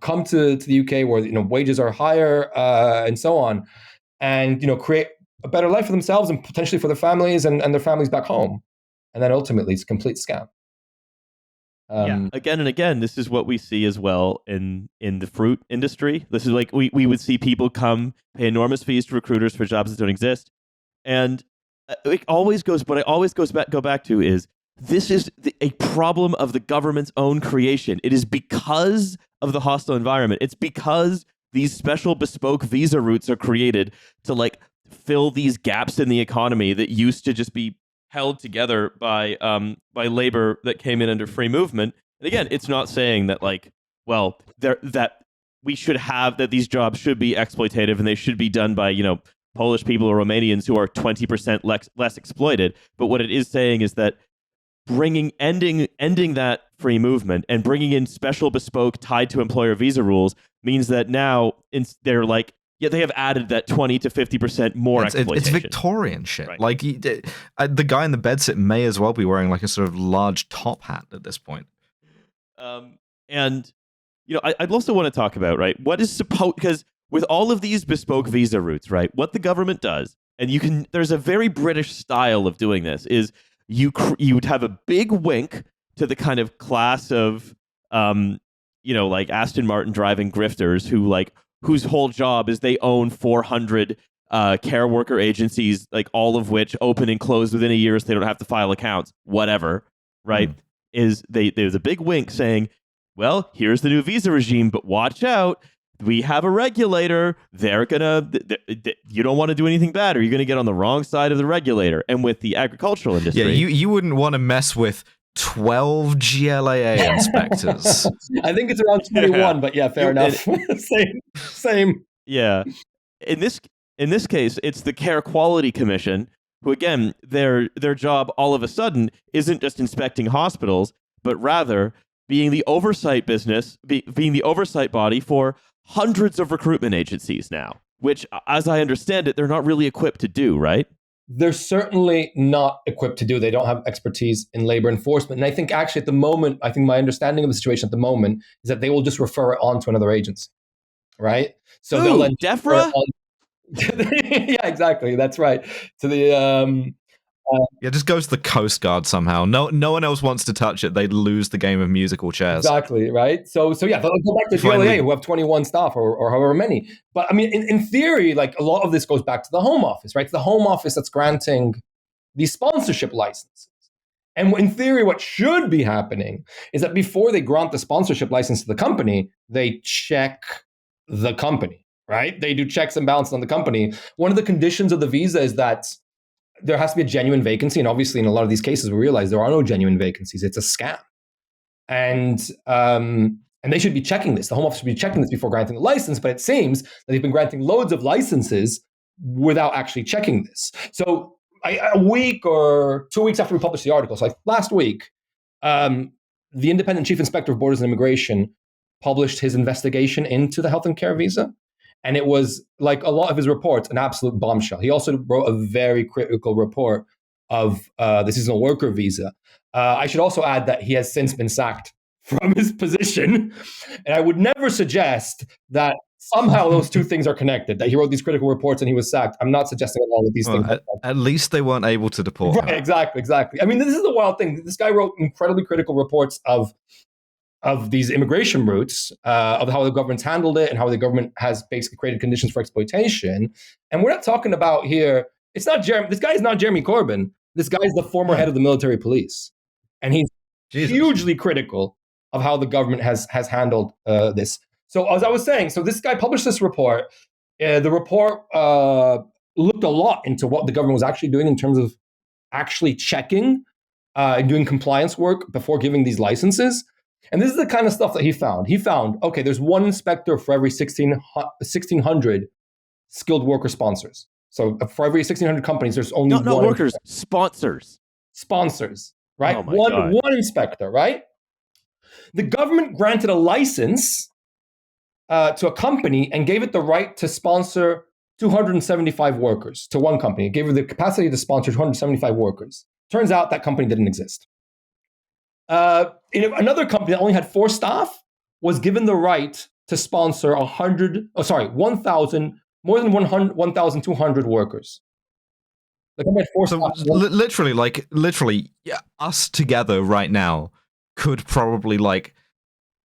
come to the UK where wages are higher and so on, and create a better life for themselves and potentially for their families and their families back home, and then ultimately it's a complete scam. Again and again, this is what we see as well in the fruit industry. This is like we would see people come pay enormous fees to recruiters for jobs that don't exist, and it always goes. What I always go back to is this is a problem of the government's own creation. It is because of the hostile environment. It's because these special bespoke visa routes are created to like fill these gaps in the economy that used to just be held together by labor that came in under free movement. And again, it's not saying that that we should have that these jobs should be exploitative and they should be done by Polish people or Romanians who are 20% less exploited. But what it is saying is that ending that free movement and bringing in special bespoke tied to employer visa rules means that now they're like, they have added that 20 to 50% more exploitation. It's Victorian shit. Right. Like the guy in the bedsit may as well be wearing like a sort of large top hat at this point. And I'd also want to talk about, right, what is supposed, because with all of these bespoke visa routes, right, what the government does, and there's a very British style of doing this, is you would have a big wink to the kind of class of, like Aston Martin driving grifters whose whole job is they own 400 care worker agencies, like all of which open and close within a year so they don't have to file accounts, whatever, right? There's a big wink saying, well, here's the new visa regime, but watch out. we have a regulator. They're gonna. You don't want to do anything bad, or you're gonna get on the wrong side of the regulator. And with the agricultural industry, Yeah, you wouldn't want to mess with 12 GLAA inspectors. I think it's around 21, but yeah, fair enough. Same. Yeah. In this case, it's the Care Quality Commission, who again, their job all of a sudden isn't just inspecting hospitals, but rather being the oversight being the oversight body for hundreds of recruitment agencies now, which, as I understand it, they're not really equipped to do, right? They're certainly not equipped to do. They don't have expertise in labor enforcement. And I think actually at the moment, I think my understanding of the situation at the moment is that they will just refer it on to another agency, right? So they'll then DEFRA? Yeah, exactly. That's right. To the Yeah, it just goes to the Coast Guard somehow. No one else wants to touch it. They'd lose the game of musical chairs. Exactly, right? So yeah, they'll go back to GLA, who have 21 staff or however many. But I mean, in theory, like a lot of this goes back to the Home Office, right? It's the Home Office that's granting these sponsorship licenses. And in theory, what should be happening is that before they grant the sponsorship license to the company, they check the company, right? They do checks and balances on the company. One of the conditions of the visa is that there has to be a genuine vacancy. And obviously, in a lot of these cases, we realize there are no genuine vacancies. It's a scam. And they should be checking this. The Home Office should be checking this before granting the license. But it seems that they've been granting loads of licenses without actually checking this. So a week or 2 weeks after we published the article, so like last week, the independent chief inspector of borders and immigration published his investigation into the health and care visa. And it was, like a lot of his reports, an absolute bombshell. He also wrote a very critical report of the seasonal worker visa. I should also add that he has since been sacked from his position. And I would never suggest that somehow those two things are connected, that he wrote these critical reports and he was sacked. I'm not suggesting at all that these things are at least they weren't able to deport him. Right, exactly. I mean, this is the wild thing. This guy wrote incredibly critical reports of these immigration routes, of how the government's handled it and how the government has basically created conditions for exploitation. And we're not talking about here, it's not this guy is not Jeremy Corbyn. This guy is the former head of the military police. And he's hugely critical of how the government has handled this. So as I was saying, so this guy published this report. The report looked a lot into what the government was actually doing in terms of actually checking and doing compliance work before giving these licenses. And this is the kind of stuff that he found. He found, okay, there's one inspector for every 1,600 skilled worker sponsors. So for every 1,600 companies, there's only one. Not workers, sponsors. Sponsors, right? Oh my God. One inspector, right? The government granted a license to a company and gave it the right to sponsor 275 workers to one company. It gave her the capacity to sponsor 275 workers. Turns out that company didn't exist. Another company that only had 4 staff was given the right to sponsor 1,000, more than 1,200 workers. The company had 4 So staff. literally, yeah, us together right now could probably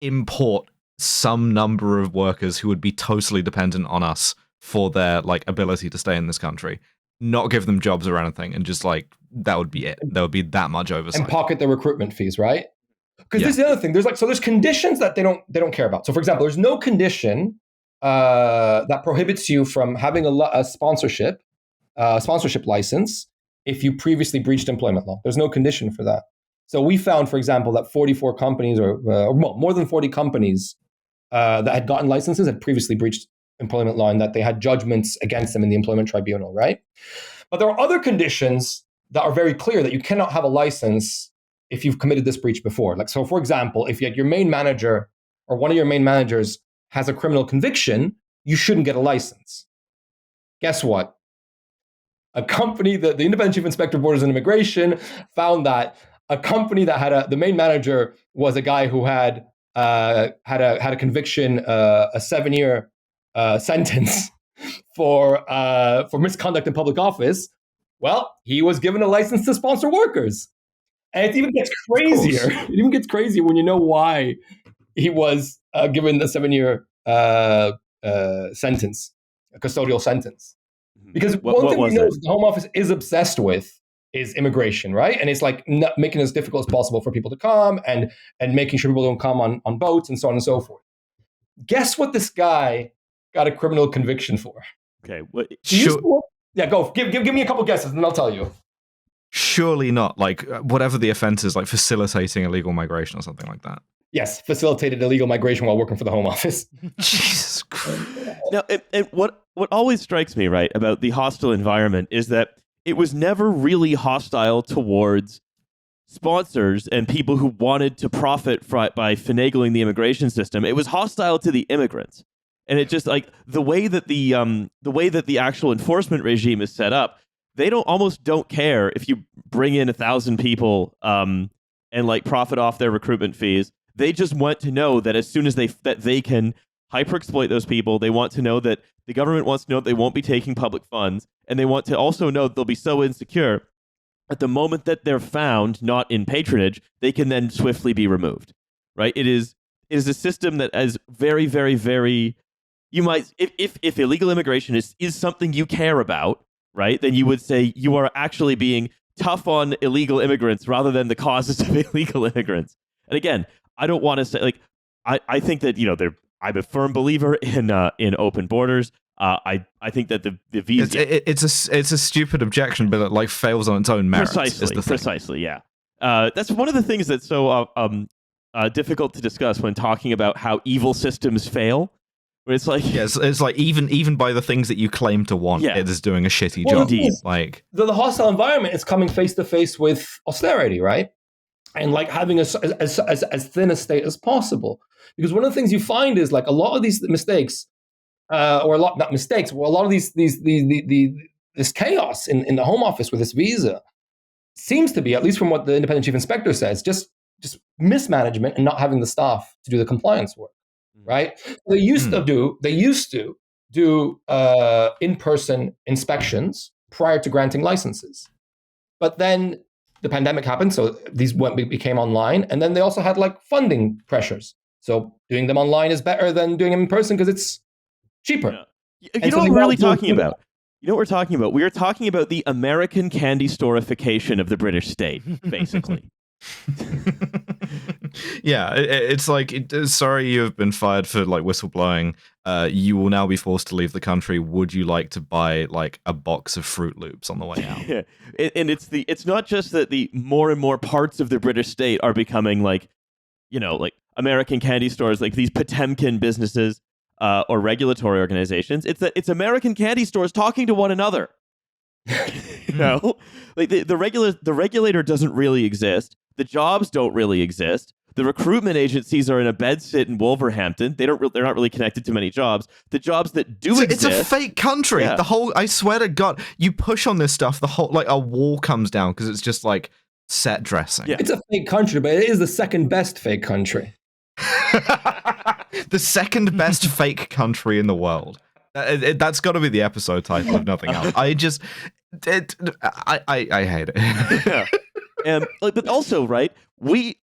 import some number of workers who would be totally dependent on us for their ability to stay in this country, not give them jobs or anything, and just that would be it. There would be that much oversight. And pocket their recruitment fees, right? Because this is the other thing. There's conditions that they don't care about. So for example, there's no condition that prohibits you from having a sponsorship license if you previously breached employment law. There's no condition for that. So we found, for example, that 44 companies or more than 40 companies that had gotten licenses had previously breached employment law and that they had judgments against them in the employment tribunal, right? But there are other conditions that are very clear that you cannot have a license if you've committed this breach before. So for example, if your main manager or one of your main managers has a criminal conviction, you shouldn't get a license. Guess what? A company, the Independent Chief Inspector of Borders and Immigration, found that a company that had the main manager was a guy who had a conviction, a 7-year sentence for misconduct in public office. Well, he was given a license to sponsor workers. And it even gets crazier. It even gets crazier when you know why he was given a 7-year sentence, a custodial sentence. Because one thing we know is the Home Office is obsessed with is immigration, right? And it's making it as difficult as possible for people to come and making sure people don't come on boats and so on and so forth. Guess what this guy got a criminal conviction for? Okay. What? Yeah, go. Give me a couple guesses, and then I'll tell you. Surely not. Like whatever the offense is, like facilitating illegal migration or something like that. Yes, facilitated illegal migration while working for the Home Office. Jesus Christ. Now, and what always strikes me, right, about the hostile environment is that it was never really hostile towards sponsors and people who wanted to profit by finagling the immigration system. It was hostile to the immigrants, and it just like the way that the actual enforcement regime is set up. They almost don't care if you bring in 1,000 people and like profit off their recruitment fees. They just want to know that as soon as they can hyper exploit those people, they want to know that the government wants to know that they won't be taking public funds, and they want to also know that they'll be so insecure at the moment that they're found not in patronage, they can then swiftly be removed. Right? It is a system that is very, very, very. You might, if illegal immigration is something you care about, right, then you would say you are actually being tough on illegal immigrants rather than the causes of illegal immigrants. And again, I don't want to say like I think that I'm a firm believer in open borders. I think that the visa it's a stupid objection, but it like fails on its own merits. Precisely, yeah. That's one of the things that's so difficult to discuss when talking about how evil systems fail. Where it's like it's like even by the things that you claim to want, it is doing a shitty Well, job. indeed. Like the hostile environment is coming face to face with austerity, right? And like having as thin a state as possible. Because one of the things you find is like a lot of these mistakes, or a lot not mistakes, well, a lot of this chaos in the Home Office with this visa seems to be, at least from what the independent chief inspector says, just mismanagement and not having the staff to do the compliance work. Right? They used to do in-person inspections prior to granting licenses, but then the pandemic happened, so these became online, and then they also had like funding pressures. So doing them online is better than doing them in person because it's cheaper. Yeah. You know what we're really talking about? You know what we're talking about? We are talking about the American candy storification of the British state, basically. Yeah, it's like sorry you have been fired for like whistleblowing. You will now be forced to leave the country. Would you like to buy like a box of Fruit Loops on the way out? Yeah. And it's not just that the more and more parts of the British state are becoming like like American candy stores, like these Potemkin businesses or regulatory organizations. It's American candy stores talking to one another. Like the regulator doesn't really exist. The jobs don't really exist. The recruitment agencies are in a bedsit in Wolverhampton. They're not really connected to many jobs. The jobs that do exist, it's a fake country. Yeah. The whole, I swear to God, you push on this stuff, the whole like a wall comes down because it's just like set dressing. Yeah. It's a fake country, but it is the second best fake country. The second best fake country in the world. That's got to be the episode title, if nothing else. I hate it. Yeah. And but also, right, we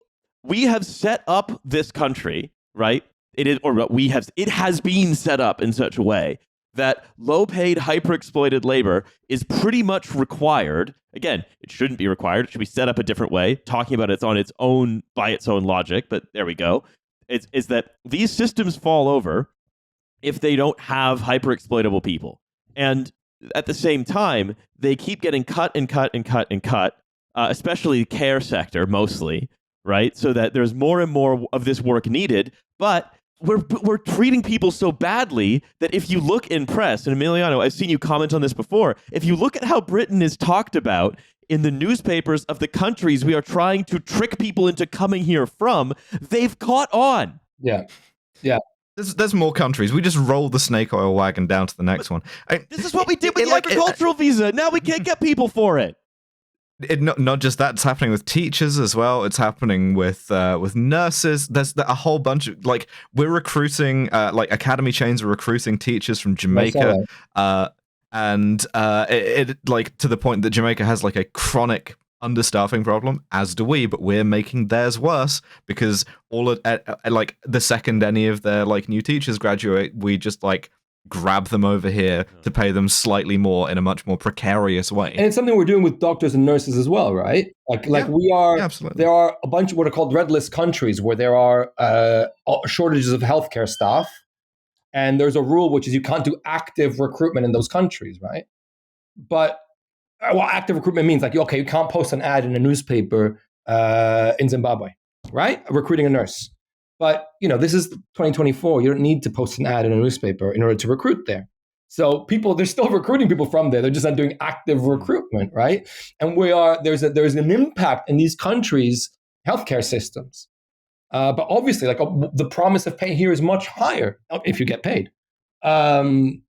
have set up this country, right? It has been set up in such a way that low-paid, hyper-exploited labor is pretty much required. Again, it shouldn't be required. It should be set up a different way, talking about it on its own, by its own logic, but there we go. It's that these systems fall over if they don't have hyper-exploitable people. And at the same time, they keep getting cut and cut and cut and cut, especially the care sector, mostly, right? So that there's more and more of this work needed, but we're treating people so badly that if you look in press, and Emiliano, I've seen you comment on this before, if you look at how Britain is talked about in the newspapers of the countries we are trying to trick people into coming here from, they've caught on. Yeah. There's more countries. We just roll the snake oil wagon down to the next one. This is what we did with the agricultural visa. Now we can't get people for it. Not just that, it's happening with teachers as well. It's happening with nurses. There's a whole bunch of like we're recruiting like academy chains are recruiting teachers from Jamaica, and it like to the point that Jamaica has like a chronic understaffing problem, as do we, but we're making theirs worse because like the second any of their like new teachers graduate, we just like grab them over here to pay them slightly more in a much more precarious way. And it's something we're doing with doctors and nurses as well, right? We are. Absolutely. There are a bunch of what are called red list countries where there are shortages of healthcare staff, And there's a rule which is you can't do active recruitment in those countries, right? But what active recruitment means, like, okay, you can't post an ad in a newspaper in Zimbabwe, right? Recruiting a nurse. But, this is 2024. You don't need to post an ad in a newspaper in order to recruit there. So they're still recruiting people from there. They're just not doing active recruitment, right? And there's an impact in these countries' healthcare systems. But obviously, like, the promise of pay here is much higher if you get paid. And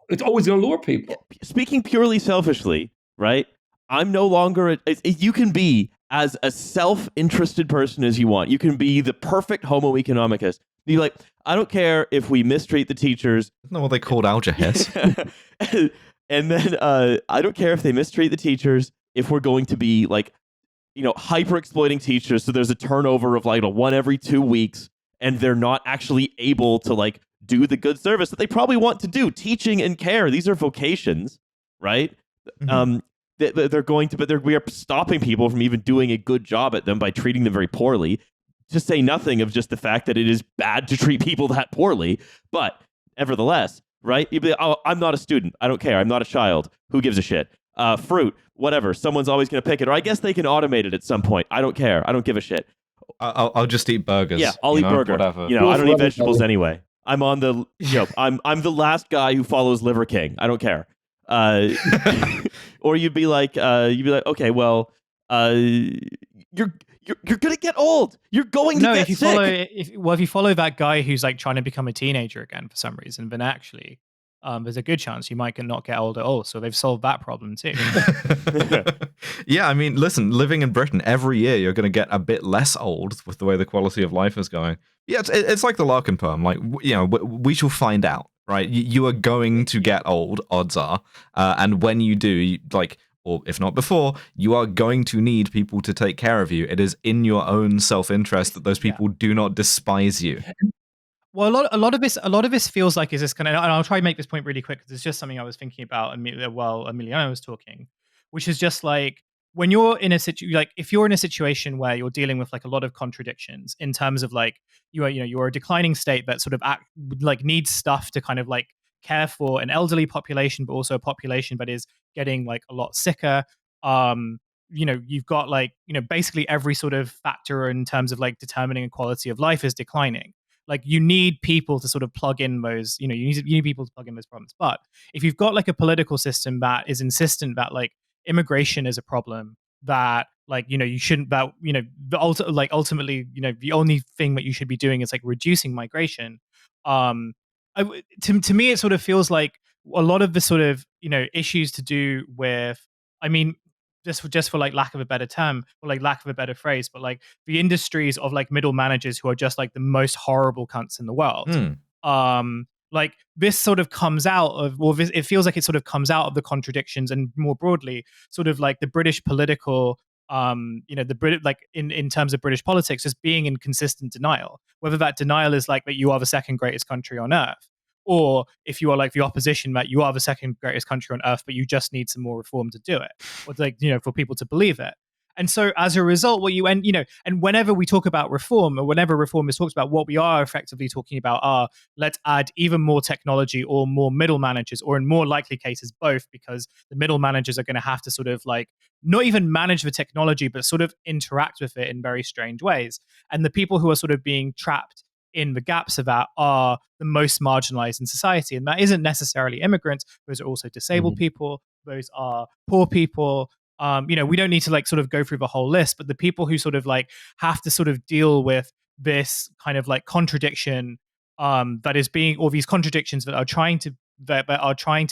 it's always going to lure people. Speaking purely selfishly, right? I'm no longer. You can be as a self-interested person as you want. You can be the perfect homo economicus. Be like, I don't care if we mistreat the teachers. Isn't that what they called algebra? And then I don't care if they mistreat the teachers. If we're going to be like, hyper exploiting teachers, so there's a turnover of like one every 2 weeks, and they're not actually able to like do the good service that they probably want to do. Teaching and care, these are vocations, right? Mm-hmm. They're going to, but we are stopping people from even doing a good job at them by treating them very poorly. To say nothing of just the fact that it is bad to treat people that poorly. But nevertheless, right? You'd be like, oh, I'm not a student. I don't care. I'm not a child. Who gives a shit? Fruit, whatever. Someone's always going to pick it. Or I guess they can automate it at some point. I don't care. I don't give a shit. I'll just eat burgers. Yeah, I'll eat burger. Whatever. I don't eat vegetables anyway. I'm on the, I'm the last guy who follows Liver King. I don't care. Or you'd be like, okay, well, you're gonna get old. You're going to get sick. If you follow that guy who's like trying to become a teenager again for some reason, then actually, there's a good chance you might not get old at all. So they've solved that problem too. Yeah, I mean, listen, living in Britain, every year you're going to get a bit less old with the way the quality of life is going. Yeah, it's like the Larkin poem. Like, we shall find out, right? You are going to get old, odds are. And when you do, or if not before, you are going to need people to take care of you. It is in your own self-interest that those people do not despise you. Well, a lot of this feels like is this kind of, and I'll try and make this point really quick because it's just something I was thinking about while Emiliano was talking, which is just like when you're in if you're in a situation where you're dealing with like a lot of contradictions in terms of like you're a declining state that sort of needs stuff to kind of like care for an elderly population, but also a population that is getting like a lot sicker. You've got basically every sort of factor in terms of like determining quality of life is declining. Like you need people to sort of plug in those, you need people to plug in those problems. But if you've got like a political system that is insistent that like immigration is a problem, that you shouldn't, that ultimately the only thing that you should be doing is like reducing migration. To me, it sort of feels like a lot of the sort of issues to do with, I mean, just for like lack of a better term or like lack of a better phrase, but like the industries of like middle managers who are just like the most horrible cunts in the world. Like this sort of comes out of, it feels like it sort of comes out of the contradictions and more broadly, sort of like the British political, the Brit, like in terms of British politics, just being in consistent denial. Whether that denial is like that you are the second greatest country on earth, or if you are like the opposition, that you are the second greatest country on earth, but you just need some more reform to do it, or like for people to believe it. And so as a result, what you end, and whenever we talk about reform, or whenever reform is talked about, what we are effectively talking about are, let's add even more technology or more middle managers, or in more likely cases, both, because the middle managers are going to have to sort of like not even manage the technology, but sort of interact with it in very strange ways. And the people who are sort of being trapped in the gaps of that are the most marginalized in society. And that isn't necessarily immigrants. Those are also disabled people. Those are poor people. We don't need to like sort of go through the whole list, but the people who sort of like have to sort of deal with this kind of like contradiction that is being, or these contradictions that are trying to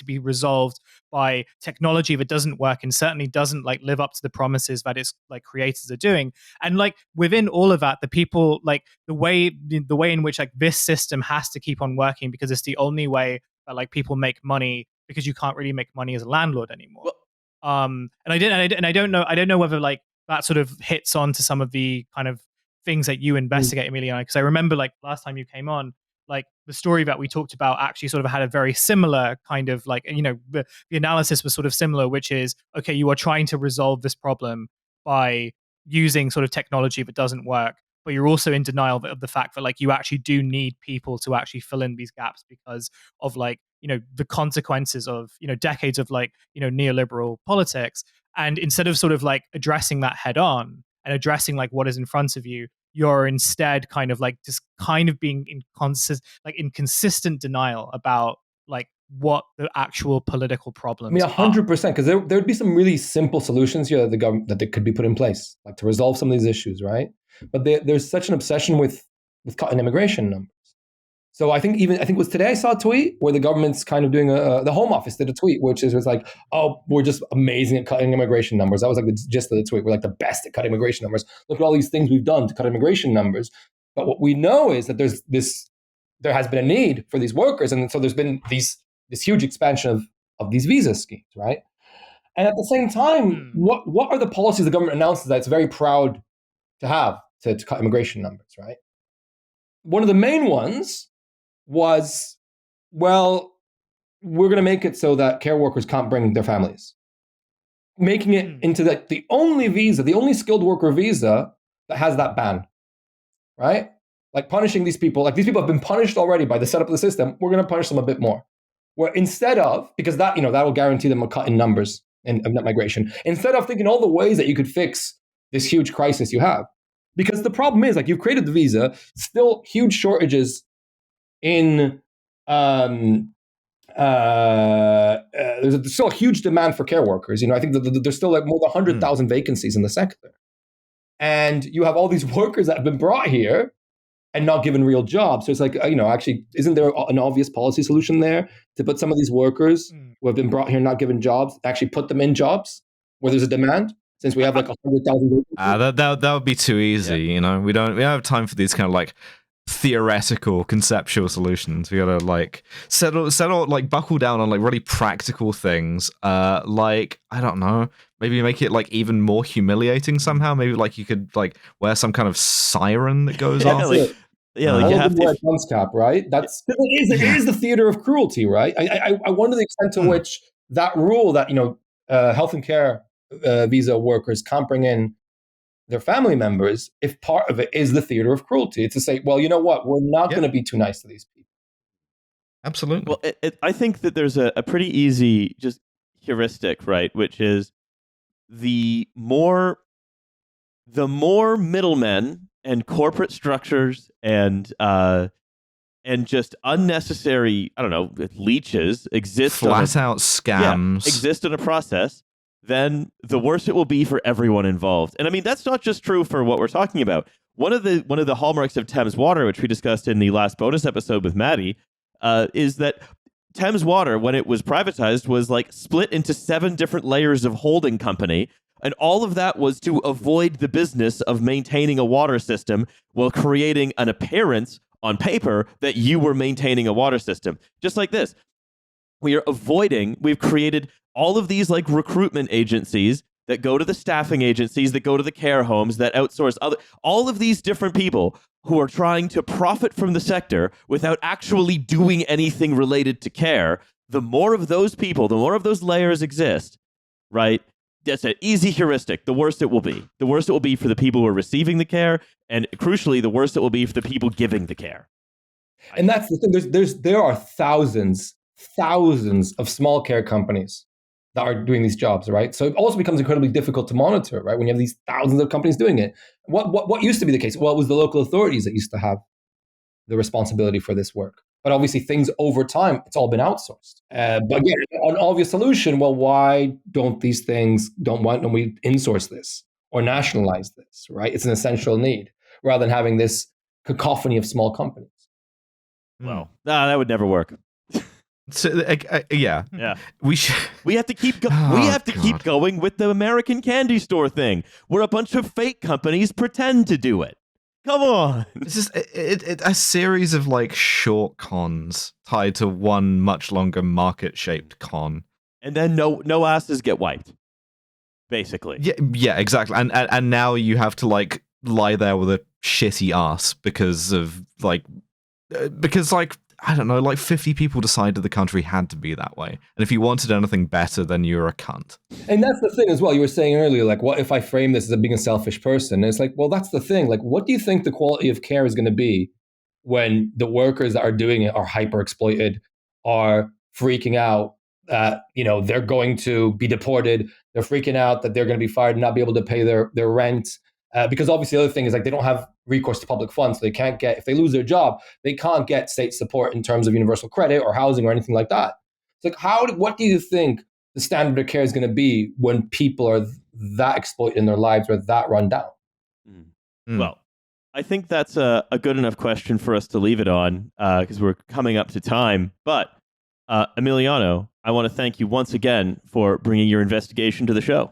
be resolved by technology that doesn't work and certainly doesn't like live up to the promises that its like creators are doing. And like within all of that, the people, like the way in which like this system has to keep on working, because it's the only way that like people make money, because you can't really make money as a landlord anymore. And I don't know whether like that sort of hits on to some of the kind of things that you investigate, Emiliano, because I remember like last time you came on, like the story that we talked about actually sort of had a very similar kind of like, the analysis was sort of similar, which is, okay, you are trying to resolve this problem by using sort of technology that doesn't work, but you're also in denial of the fact that like you actually do need people to actually fill in these gaps because of like, the consequences of, decades of like, neoliberal politics. And instead of sort of like addressing that head on and addressing like what is in front of you, you're instead kind of like just kind of being in consistent denial about like what the actual political I problems mean, are. 100%, because there would be some really simple solutions here that the government that could be put in place, like to resolve some of these issues, right? But there's such an obsession with cutting immigration numbers. So I think it was today I saw a tweet where the government's kind of doing the Home Office did a tweet, which was like, oh, we're just amazing at cutting immigration numbers. That was like the gist of the tweet. We're like the best at cutting immigration numbers. Look at all these things we've done to cut immigration numbers. But what we know is that there has been a need for these workers, and so there's been this huge expansion of these visa schemes, right? And at the same time, what are the policies the government announces that it's very proud to have to cut immigration numbers, right? One of the main ones was, well, we're going to make it so that care workers can't bring their families, making it into the only skilled worker visa that has that ban, right? Like punishing these people. Like these people have been punished already by the setup of the system. We're going to punish them a bit more. Where instead of, because that will guarantee them a cut in numbers of net migration, instead of thinking all the ways that you could fix this huge crisis you have. Because the problem is, like, you've created the visa, still huge shortages in there's still a huge demand for care workers. I think that there's still like more than 100,000 vacancies in the sector. And you have all these workers that have been brought here and not given real jobs. So it's like, actually, isn't there an obvious policy solution there to put some of these workers who have been brought here not given jobs, actually put them in jobs where there's a demand? Since we have like 100,000 vacancies. That would be too easy. We don't have time for these kind of like theoretical conceptual solutions. We gotta like settle like buckle down on like really practical things. Like, I don't know, maybe make it like even more humiliating somehow. Maybe like you could like wear some kind of siren that goes off. Like you have to wear a dunce cap, right? It is the theater of cruelty, right? I wonder the extent to which that rule that health and care visa workers can't bring in their family members, if part of it is the theater of cruelty. It's to say, well, you know what? We're not going to be too nice to these people. Absolutely. Well, I think that there's a pretty easy just heuristic, right? Which is the more middlemen and corporate structures and just unnecessary, I don't know, leeches exist, flat out scams exist in a process, then the worse it will be for everyone involved. And I mean, that's not just true for what we're talking about. One of the hallmarks of Thames Water, which we discussed in the last bonus episode with Maddie, is that Thames Water, when it was privatized, was like split into 7 different layers of holding company. And all of that was to avoid the business of maintaining a water system while creating an appearance on paper that you were maintaining a water system. Just like this. We've created all of these like recruitment agencies that go to the staffing agencies, that go to the care homes, that outsource all of these different people who are trying to profit from the sector without actually doing anything related to care. The more of those people, the more of those layers exist, right? That's an easy heuristic. The worse it will be. The worse it will be for the people who are receiving the care, and crucially, the worse it will be for the people giving the care. And that's the thing. There are thousands of small care companies that are doing these jobs, right? So it also becomes incredibly difficult to monitor, right? When you have these thousands of companies doing it. What used to be the case? Well, it was the local authorities that used to have the responsibility for this work. But obviously things over time, it's all been outsourced. But again, an obvious solution, well, why don't we insource this or nationalize this, right? It's an essential need rather than having this cacophony of small companies. Well, that would never work. So, yeah. We have to keep keep going with the American Candy Store thing, where a bunch of fake companies pretend to do it. Come on. This is a series of like short cons tied to one much longer market-shaped con, and then no asses get wiped. Basically. Yeah, exactly. And now you have to like lie there with a shitty ass because I don't know, like 50 people decided the country had to be that way. And if you wanted anything better, then you're a cunt. And that's the thing as well. You were saying earlier, like, what if I frame this as being a selfish person? And it's like, well, that's the thing. Like, what do you think the quality of care is going to be when the workers that are doing it are hyper exploited, are freaking out that, they're going to be deported. They're freaking out that they're going to be fired and not be able to pay their rent. Because obviously the other thing is like they don't have recourse to public funds. So they can't get, if they lose their job, they can't get state support in terms of universal credit or housing or anything like that. It's like, what do you think the standard of care is going to be when people are that exploited in their lives or that run down? Well, I think that's a good enough question for us to leave it on because we're coming up to time. But Emiliano, I want to thank you once again for bringing your investigation to the show.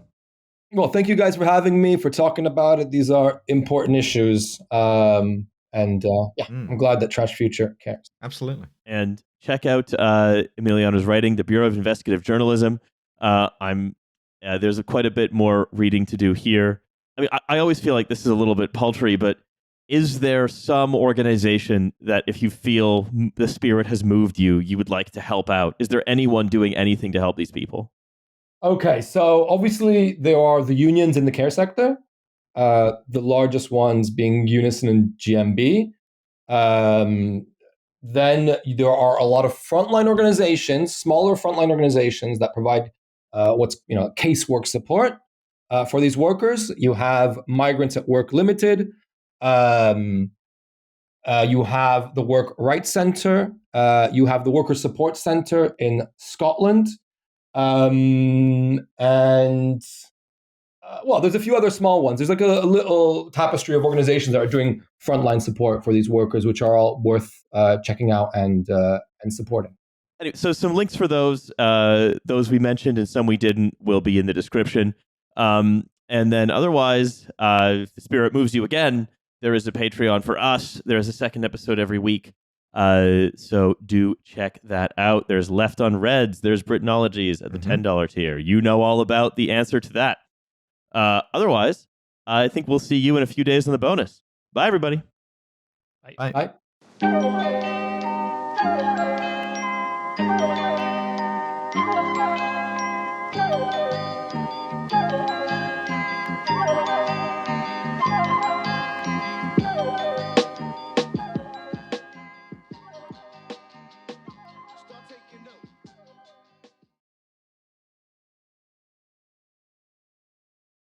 Well, thank you guys for having me, for talking about it. These are important issues. I'm glad that Trash Future cares. Absolutely. And check out Emiliano's writing, The Bureau of Investigative Journalism. There's quite a bit more reading to do here. I mean, I always feel like this is a little bit paltry, but is there some organization that if you feel the spirit has moved you, you would like to help out? Is there anyone doing anything to help these people? Okay, so obviously there are the unions in the care sector, the largest ones being Unison and GMB. Then there are a lot of frontline organizations, smaller frontline organizations that provide casework support for these workers. You have Migrants at Work Limited. You have the Work Rights Centre. You have the Worker Support Centre in Scotland. There's a few other small ones. There's like a little tapestry of organizations that are doing frontline support for these workers, which are all worth checking out and supporting. Anyway, so some links for those we mentioned and some we didn't will be in the description. And then otherwise, if the spirit moves you again, there is a Patreon for us. There is a second episode every week. So do check that out. There's Left on Reds. There's Britanologies at the $10 tier. You know all about the answer to that. Otherwise, I think we'll see you in a few days on the bonus. Bye, everybody. Bye.